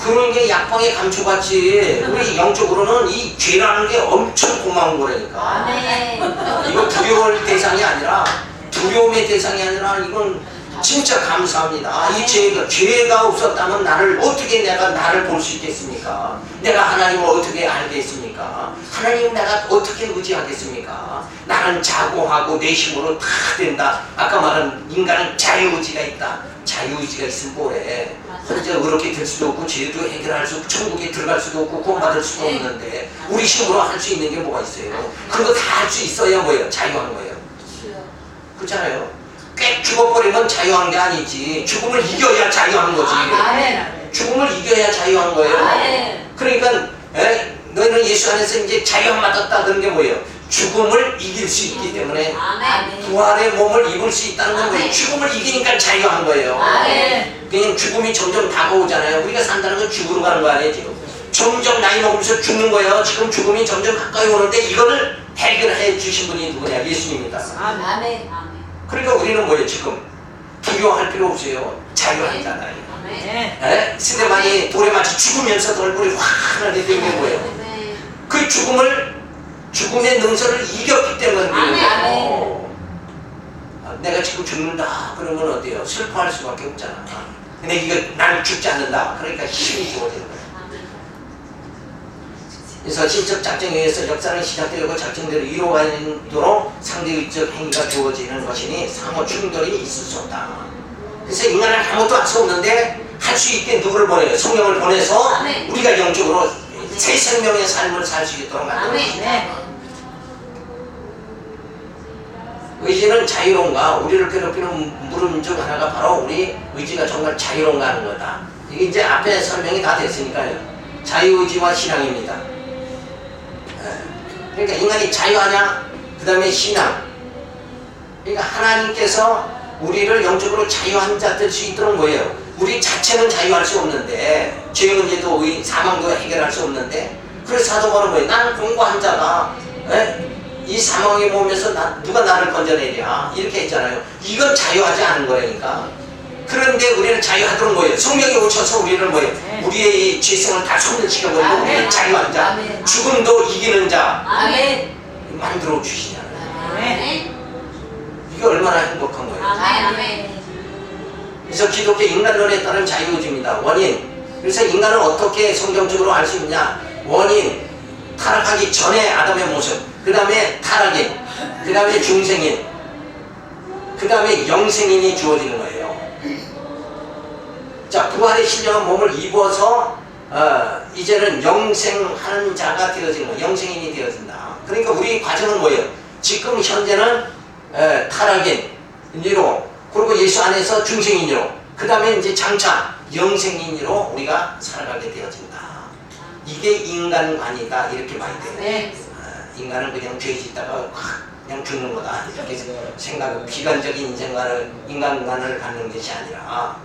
그런 게 약방에 감춰봤지. 우리 영적으로는 이 죄라는 게 엄청 고마운 거라니까. 이거 두려울 대상이 아니라, 두려움의 대상이 아니라 이건 진짜 감사합니다. 이 죄가 없었다면 내가 나를 볼 수 있겠습니까? 내가 하나님을 어떻게 알겠습니까? 하나님 내가 어떻게 의지하겠습니까? 나는 자고하고 내 힘으로 다 된다. 아까 말한 인간은 자유의지가 있다. 자유의지가 있으면 뭐래? 혼자 그렇게 될 수도 없고 죄도 해결할 수 없고 천국에 들어갈 수도 없고 구원받을 수도 없는데 우리 힘으로 할 수 있는 게 뭐가 있어요? 그거 다 할 수 있어야 뭐예요? 자유한 거예요. 그렇잖아요. 꽤 죽어버리면 자유한 게 아니지. 죽음을 이겨야 자유한 거지. 죽음을 이겨야 자유한 거예요. 그러니까 너희는 예수 안에서 이제 자유함 받았다 그런 게 뭐예요? 죽음을 이길 수 있기 때문에 부활의 몸을 입을 수 있다는 건 뭐예요? 죽음을 이기니까 자유한 거예요. 그냥 죽음이 점점 다가오잖아요. 우리가 산다는 건 죽으러 가는 거 아니에요 지금. 점점 나이 먹으면서 죽는 거예요. 지금 죽음이 점점 가까이 오는데 이거를 해결해 주신 분이 누구냐? 예수님입니다. 그러니까 우리는 뭐예요? 지금 두려워할 필요 없어요. 자유하잖아요. 스데반이 돌에 맞아 죽으면서도 얼굴이 환하게 된 게 뭐예요? 그 죽음의 능선을 이겼기 때문에 그래요. 내가 지금 죽는다 그러면 어때요? 슬퍼할 수밖에 없잖아. 근데 이거 나는 죽지 않는다. 그러니까 힘이 좋아지는 거예요. 그래서 신적 작정에 의해서 역사는 시작되고 작정대로 이루어가도록 상대의적 행위가 주어지는 것이니 상호 충돌이 있을 수 없다. 그래서 인간은 아무것도 할 수 없는데 할 수 있게 누구를 보내요? 성령을 보내서 아멘. 우리가 영적으로 새 생명의 삶을 살 수 있도록 만들어 주시다. 의지는 자유로운가? 우리를 괴롭히는 물음 중 하나가 바로 우리 의지가 정말 자유로운가 하는 거다. 이게 이제 앞에 설명이 다 됐으니까요. 자유의지와 신앙입니다. 그러니까 인간이 자유하냐? 그 다음에 신앙. 그러니까 하나님께서 우리를 영적으로 자유한 자 될 수 있도록 뭐예요? 우리 자체는 자유할 수 없는데, 죄 문제도 사망도 해결할 수 없는데, 그래서 사도 바울은 뭐예요? 나는 공고한 자가 이 사망의 몸에서 누가 나를 건져내랴 이렇게 했잖아요. 이건 자유하지 않은 거라니까. 그런데 우리는 자유하도록 뭐예요? 성령이 오셔서 우리를 뭐예요? 우리의 이 죄성을 다 소멸시켜버리고 우리는 자유한 자, 죽음도 이기는 자 만들어 주시잖아요. 이게 얼마나 행복한 거예요. 그래서 기독교 인간론에 따른 자유의지입니다. 원인. 그래서 인간은 어떻게 성경적으로 알 수 있냐? 원인. 타락하기 전에 아담의 모습, 그 다음에 타락인, 그 다음에 중생인, 그 다음에 영생인이 주어지는 거예요. 자, 부활의 신령한 몸을 입어서 이제는 영생하는 자가 되어지는 거예요. 영생인이 되어진다. 그러니까 우리 과정은 뭐예요? 지금 현재는 타락인으로, 그리고 예수 안에서 중생인으로, 그 다음에 이제 장차 영생인으로 우리가 살아가게 되어진다. 이게 인간관이다 이렇게 봐야 돼요. 인간은 그냥 죄 짓다가 그냥 죽는 거다 이렇게 생각, 비관적인 인간관을 갖는 것이 아니라,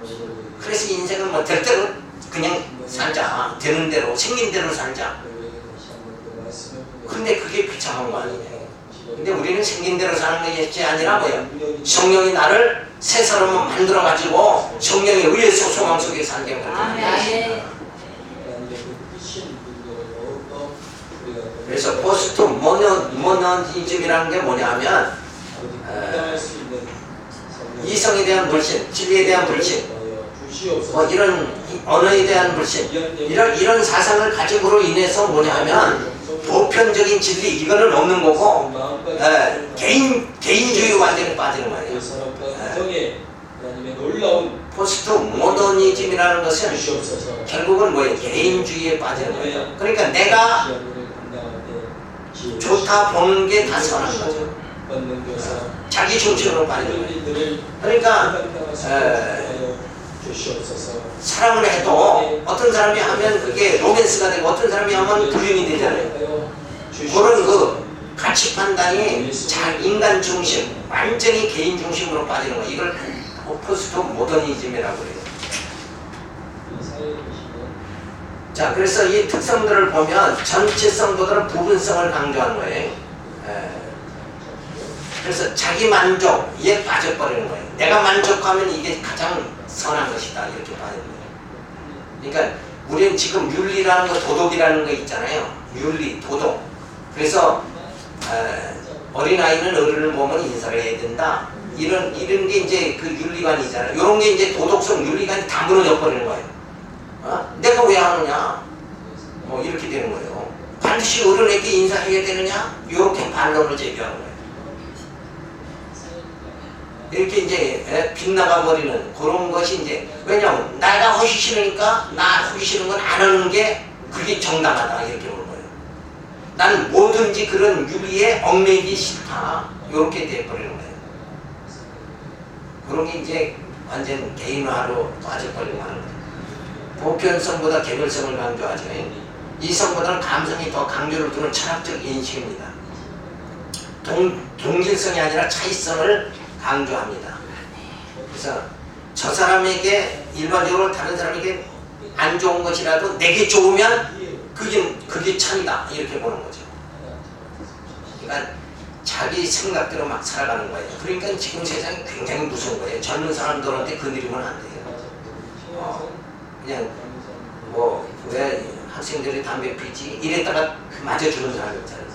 그래서 인생은 뭐 될 대로 그냥 살자, 되는 대로 생긴 대로 살자. 근데 그게 비참한 거 아니에요. 근데 우리는 생긴 대로 사는 것이 아니라 뭐예요? 성령이 나를 새 사람을 만들어 가지고 성령의 의에서 소망 속에 살게 만들어요. 그래서 포스트 모더니즘이라는 게 뭐냐면 이성에 대한 불신, 진리에 대한 불신, 뭐 이런 언어에 대한 불신, 이런 사상을 가짐으로 인해서 뭐냐면 보편적인 진리 이거는 없는 거고 개인주의 완전히 빠지는 거예요. 포스트 모더니즘이라는 것은 결국은 뭐예요? 개인주의에 빠지는 거예요. 그러니까 내가 좋다 보는 게 다 선한 거죠. 자기 중심으로 빠지는 거예요. 그러니까 사랑을 해도 어떤 사람이 하면 그게 로맨스가 되고 어떤 사람이 하면 불륜이 되잖아요. 그런 그 가치 판단이 인간 중심, 완전히 개인 중심으로 빠지는 거예요. 이걸 포스트 모더니즘이라고 그래요. 자, 그래서 이 특성들을 보면 전체성보다는 부분성을 강조한 거예요. 그래서 자기 만족에 빠져버리는 거예요. 내가 만족하면 이게 가장 선한 것이다 이렇게 봐야 돼요. 그러니까 우리는 지금 윤리라는 거, 도덕이라는 거 있잖아요. 윤리, 도덕. 그래서 어린아이는 어른을 보면 인사를 해야 된다. 이런 게 이제 그 윤리관이잖아요. 이런 게 이제 도덕성, 윤리관이 다 무너져 버리는 거예요. 내가 왜 하느냐? 뭐 이렇게 되는 거예요. 반드시 어른에게 인사해야 되느냐? 이렇게 반론을 제기하는 거예요. 이렇게 이제 빗나가 버리는 그런 것이 이제, 왜냐면 내가 하기 싫으니까 나 하기 싫은 건 안 하는 게 그게 정당하다 이렇게 보는 거예요. 난 뭐든지 그런 윤리에 얽매이기 싫다 이렇게 돼버리는 거예요. 그런 게 이제 완전 개인화로 빠져버리고 하는 거예요. 보편성보다 개별성을 강조하죠. 이성보다는 감성이 더 강조를 두는 철학적 인식입니다. 동질성이 아니라 차이성을 강조합니다. 그래서 저 사람에게 일반적으로 다른 사람에게 안 좋은 것이라도 내게 좋으면 그게 참이다 이렇게 보는 거죠. 그러니까 자기 생각대로 막 살아가는 거예요. 그러니까 지금 세상이 굉장히 무서운 거예요. 젊은 사람들한테 건드리면 안 돼요. 그냥 뭐 왜 학생들이 담배 피지 이랬다가 맞아주는 사람이 있잖아요.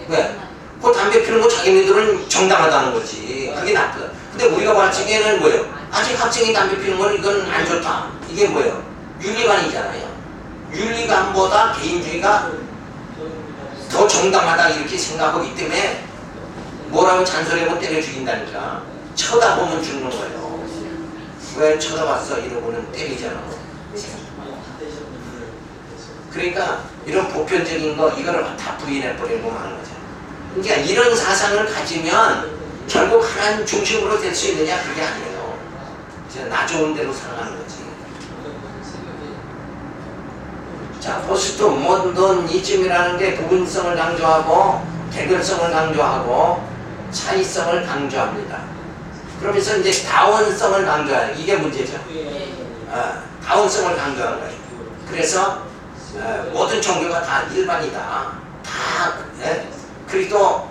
왜? 그 담배 피는 거 자기네들은 정당하다는 거지. 그게 나쁘다. 근데 우리가 봤기에는 뭐예요? 아직 학생이 담배 피는 건 이건 안 좋다. 이게 뭐예요? 윤리관이잖아요. 윤리관보다 개인주의가 더 정당하다 이렇게 생각하기 때문에 뭐라고 잔소리하면 때려 죽인다니까. 쳐다보면 죽는 거예요. 왜 쳐다봤어 이러고는 때리잖아. 그러니까 이런 보편적인 거 이거를 다 부인해버리고 하는 거죠. 그러니까 이런 사상을 가지면 결국 하나님 중심으로 될 수 있느냐? 그게 아니에요. 나 좋은 대로 살아가는 거지. 자, 포스트 모더니즘이라는 게 부분성을 강조하고 개별성을 강조하고 차이성을 강조합니다. 그러면서 이제 다원성을 강조해요. 이게 문제죠. 다원성을 강조하는 거예요. 그래서 모든 종교가 다 일반이다. 다 그리스도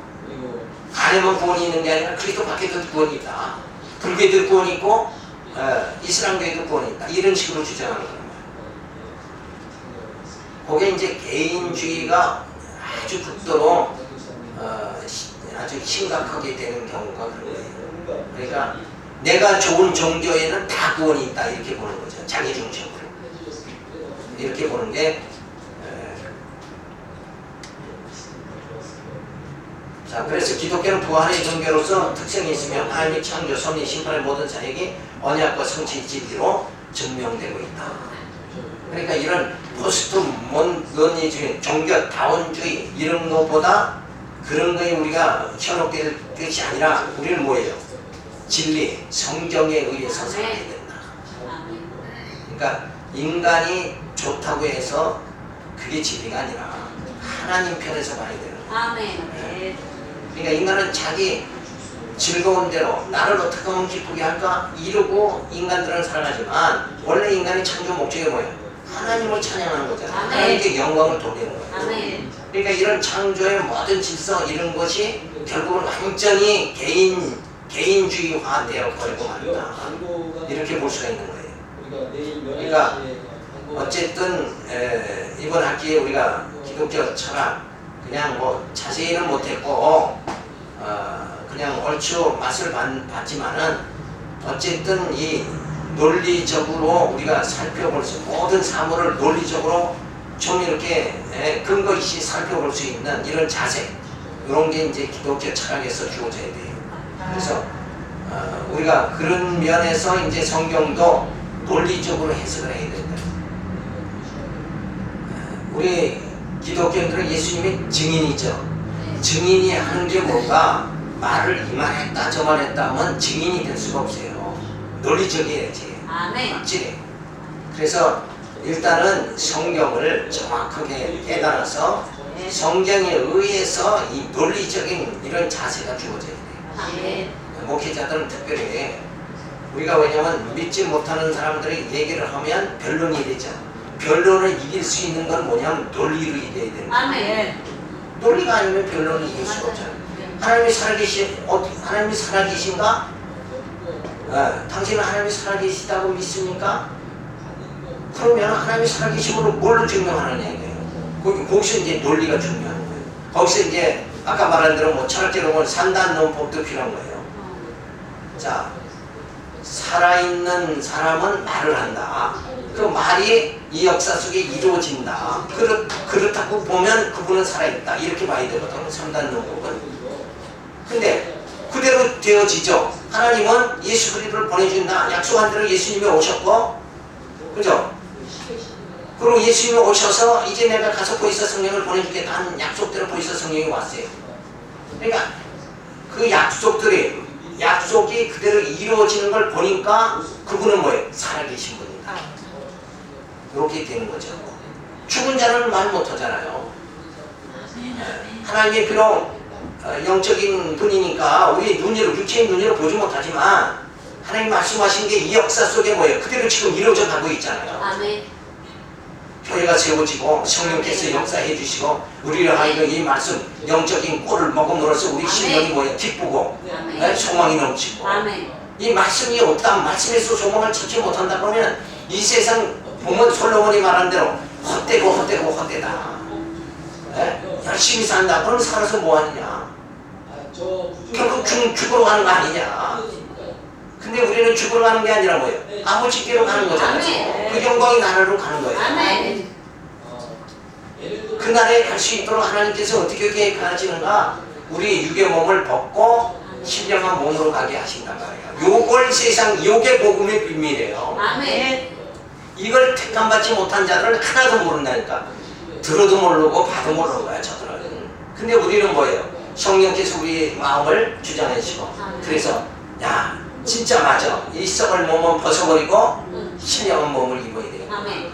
안에만 구원이 있는 게 아니라 그리스도 밖에도 구원이 있다. 불교에도 구원이 있고 이슬람교에도 구원이 있다. 이런 식으로 주장하는 거예요. 그게 이제 개인주의가 아주 극도로 아주 심각하게 되는 경우가 그런 거예요. 그러니까 내가 좋은 종교에는 다 구원이 있다 이렇게 보는 거죠. 자기 중심으로 이렇게 보는 게 자, 그래서 기독교는 부활의 종교로서 특성이 있으며 하나님의 창조, 섭리, 심판의 모든 사역이 언약과 성취의 진리로 증명되고 있다. 그러니까 이런 포스트 모더니즘, 종교다원주의 이런 것보다 그런 거에 우리가 현혹될 것이 아니라 우리는 뭐예요? 진리, 성경에 의해서 살아야 된다. 그러니까 인간이 좋다고 해서 그게 진리가 아니라 하나님 편에서 봐야 되는 거예요. 그러니까 인간은 자기 즐거운 대로 나를 어떻게 하면 기쁘게 할까 이러고 인간들은 살아가지만 원래 인간의 창조 목적이 뭐예요? 하나님을 찬양하는 거잖아요. 하나님께 영광을 돌리는 거예요. 그러니까 이런 창조의 모든 질서 이런 것이 결국은 완전히 개인주의화 되어 버리고 말다. 이렇게 볼 수가 있는 거예요. 그러니까 어쨌든 이번 학기에 우리가 기독교 철학 그냥 뭐 자세히는 못했고 그냥 얼추 맛을 봤지만은 어쨌든 이 논리적으로 우리가 살펴볼 수 모든 사물을 논리적으로 좀 이렇게 근거 있이 살펴볼 수 있는 이런 자세 이런 게 이제 기독교 철학에서 주어져야 돼요. 그래서 우리가 그런 면에서 이제 성경도 논리적으로 해석을 해야 된다. 우리 기독교인들은 예수님이 증인이죠. 증인이 하는 게 뭔가 말을 이만했다 저만했다 하면 증인이 될 수가 없어요. 논리적이어야지. 확실히. 그래서 일단은 성경을 정확하게 깨달아서 성경에 의해서 이 논리적인 이런 자세가 주어져야 돼요. 목회자들은 특별히 우리가 왜냐면 믿지 못하는 사람들이 얘기를 하면 변론이 되죠. 변론을 이길 수 있는 건 뭐냐면 논리로 이겨야 되는 거예요. 논리가 아니면 변론을 이길 수가 없잖아요. 하나님이 살아계신가? 당신은 하나님이 살아계시다고 믿습니까? 그러면 하나님이 살아계심으로 뭘로 증명하느냐 이거예요. 거기서 이제 논리가 중요한 거예요. 거기서 이제 아까 말한 대로 뭐 철학적으로 산단 논법도 필요한 거예요. 자, 살아있는 사람은 말을 한다. 그 말이 이 역사 속에 이루어진다. 그렇다고 보면 그분은 살아있다. 이렇게 봐야 되거든요. 산단 논법은. 근데 그대로 되어지죠. 하나님은 예수 그리스도를 보내준다. 약속한 대로 예수님이 오셨고, 그죠? 그리고 예수님이 오셔서 이제 내가 가서 보이사 성령을 보내주겠다 하는 약속대로 보이사 성령이 왔어요. 그러니까 그 약속이 그대로 이루어지는 걸 보니까 그분은 뭐예요? 살아계신 분이다. 이렇게 되는 거죠. 죽은 자는 말 못하잖아요. 하나님이 비록 영적인 분이니까 우리 눈으로 육체인 눈으로 보지 못하지만 하나님 말씀하신 게 이 역사 속에 뭐예요? 그대로 지금 이루어져 가고 있잖아요. 아멘. 교회가 세워지고 성령께서 역사해 주시고 우리를 하여금 이 말씀 영적인 꼴을 먹음으로써 우리 심령이 뭐예요? 기쁘고 소망이 넘치고 이 말씀이 없다 말씀에서 소망을 찾지 못한다 그러면 이 세상 보면 솔로몬이 말한 대로 헛되다. 열심히 산다. 그럼 살아서 뭐하느냐? 결국 죽으러 가는 거 아니냐? 근데 우리는 죽으러 가는 게 아니라 뭐예요? 아버지께로 가는 거잖아요. 그 영광의 나라로 가는 거예요. 그날에 갈 수 있도록 하나님께서 어떻게 계획하시는가? 우리 육의 몸을 벗고 신령한 몸으로 가게 하신단 말이에요. 요걸 세상, 요게 복음의 비밀이에요. 아멘. 이걸 택함받지 못한 자들은 하나도 모른다니까. 들어도 모르고 봐도 모르는 거야 저들은. 근데 우리는 뭐예요? 성령께서 우리 마음을 주장해 주시고, 그래서 야 진짜 맞아, 이 썩을 몸은 벗어버리고 신령한 몸을 입어야 돼요. 아멘.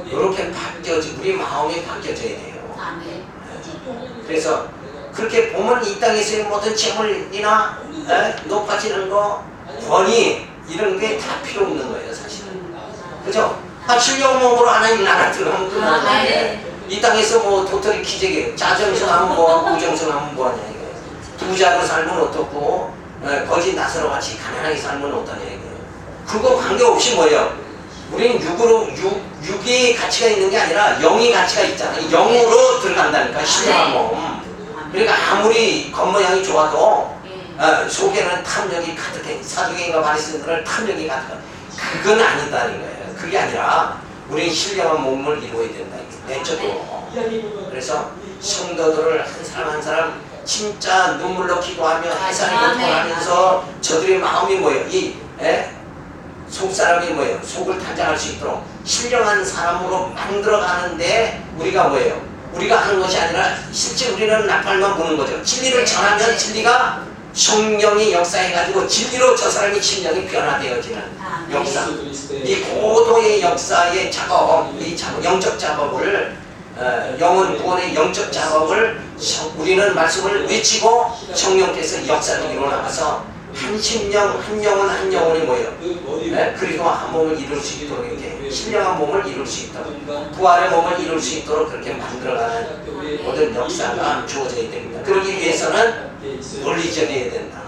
이렇게 바뀌어지, 우리 마음이 바뀌어져야 돼요. 아멘. 그래서 그렇게 보면 이 땅에서의 모든 재물이나 높아지는 거, 권위 이런 게 다 필요 없는 거예요 사실은. 그죠? 신령 몸으로 하나님 나라 들어가면 끝나는 건데, 이 땅에서 뭐 도토리 기재기 자정성하면 뭐하고 우정성하면 뭐하냐 이거예요. 부자로 살면 어떻고 거짓 나서로 같이 가난하게 살면 어떠냐 이거예요. 그거 관계없이 뭐예요? 우리는 육이 가치가 있는 게 아니라 영이 가치가 있잖아요. 영으로 들어간다니까 신령한 몸. 그러니까 아무리 겉모양이 좋아도 속에는 탐욕이 가득해. 사두개인과 바리새인들은 탐욕이 가득해. 그건 아니다는 거예요. 그게 아니라 우리는 신령한 몸을 입어야 된다. 내적으로. 그래서 성도들을 한 사람 한 사람 진짜 눈물로 기도하며 해산을 고통하면서 저들의 마음이 뭐예요? 속사람이 뭐예요? 속을 단장할 수 있도록 신령한 사람으로 만들어가는데 우리가 뭐예요? 우리가 하는 것이 아니라 실제 우리는 나팔만 부는 거죠. 진리를 전하면 진리가 성령이 역사해가지고 진리로 저 사람의 심령이 변화되어지는 역사. 이 고도의 역사의 작업, 이 영적 작업을, 영혼 구원의 영적 작업을 우리는 말씀을 외치고 성령께서 역사를 일어나서 한 심령, 한 영혼, 한 영혼이 뭐예요? 그리고 한 몸을 이룰 수 있도록 이렇게 신령한 몸을 이룰 수 있도록 부활의 몸을 이룰 수 있도록 그렇게 만들어가는 모든 역사가 주어져야 됩니다. 그러기 위해서는 논리적이어야 된다.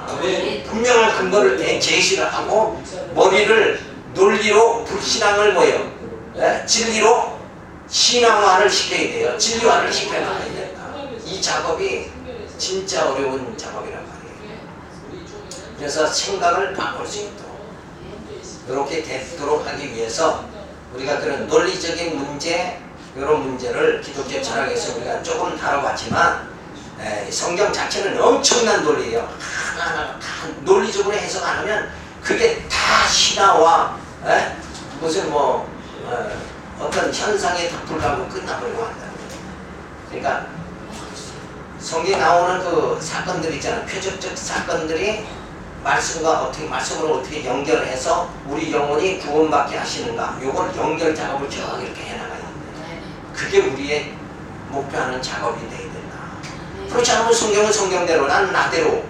분명한 근거를 제시를 하고 머리를 논리로 불신앙을 뭐예요? 진리로 신앙화를 시켜야 돼요. 진리화를 시켜놔야 된다. 이 작업이 진짜 어려운 작업이란 말이에요. 그래서 생각을 바꿀 수 있도록 이렇게 되도록 하기 위해서 우리가 그런 논리적인 문제, 이런 문제를 기독교 철학에서 우리가 조금 다뤄봤지만 성경 자체는 엄청난 논리예요. 하나하나 다 논리적으로 해석 안 하면 그게 다 신화와 무슨 뭐 어떤 현상에 덮으려고 끝나버리고 한다. 그러니까 성경에 나오는 그 사건들 있잖아요. 표적적 사건들이 말씀으로 어떻게 연결해서 우리 영혼이 구원받게 하시는가, 요걸 연결 작업을 쭉 이렇게 해나가야 됩니다. 그게 우리의 목표하는 작업이 돼야 된다. 그렇지 않으면 성경은 성경대로, 난 나대로,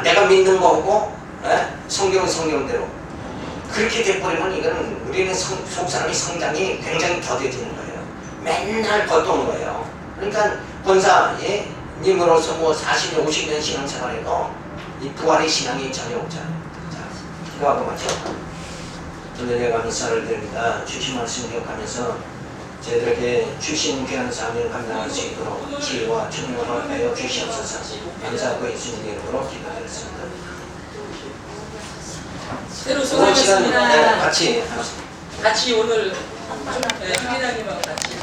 내가 믿는 거고, 성경은 성경대로. 그렇게 돼버리면 이거는 우리는 속사람이 성장이 굉장히 더뎌지는 거예요. 맨날 겉도는 거예요. 그러니까 권사님으로서 뭐 40년, 50년 신앙생활해도 이 부활의 신앙이 전혀 없잖아요. 자, 기도하고 마쳐. 오늘 감사를 드립니다. 주신 말씀 기억하면서 저희들에게 주신 귀한 사명을 감당할 수 있도록 지혜와 총명을 내어 주시옵소서. 감사하고 예수님의 이름으로 기도드렸습니다. 새로 수고하셨습니다. 같이 오늘 회장님하고 같이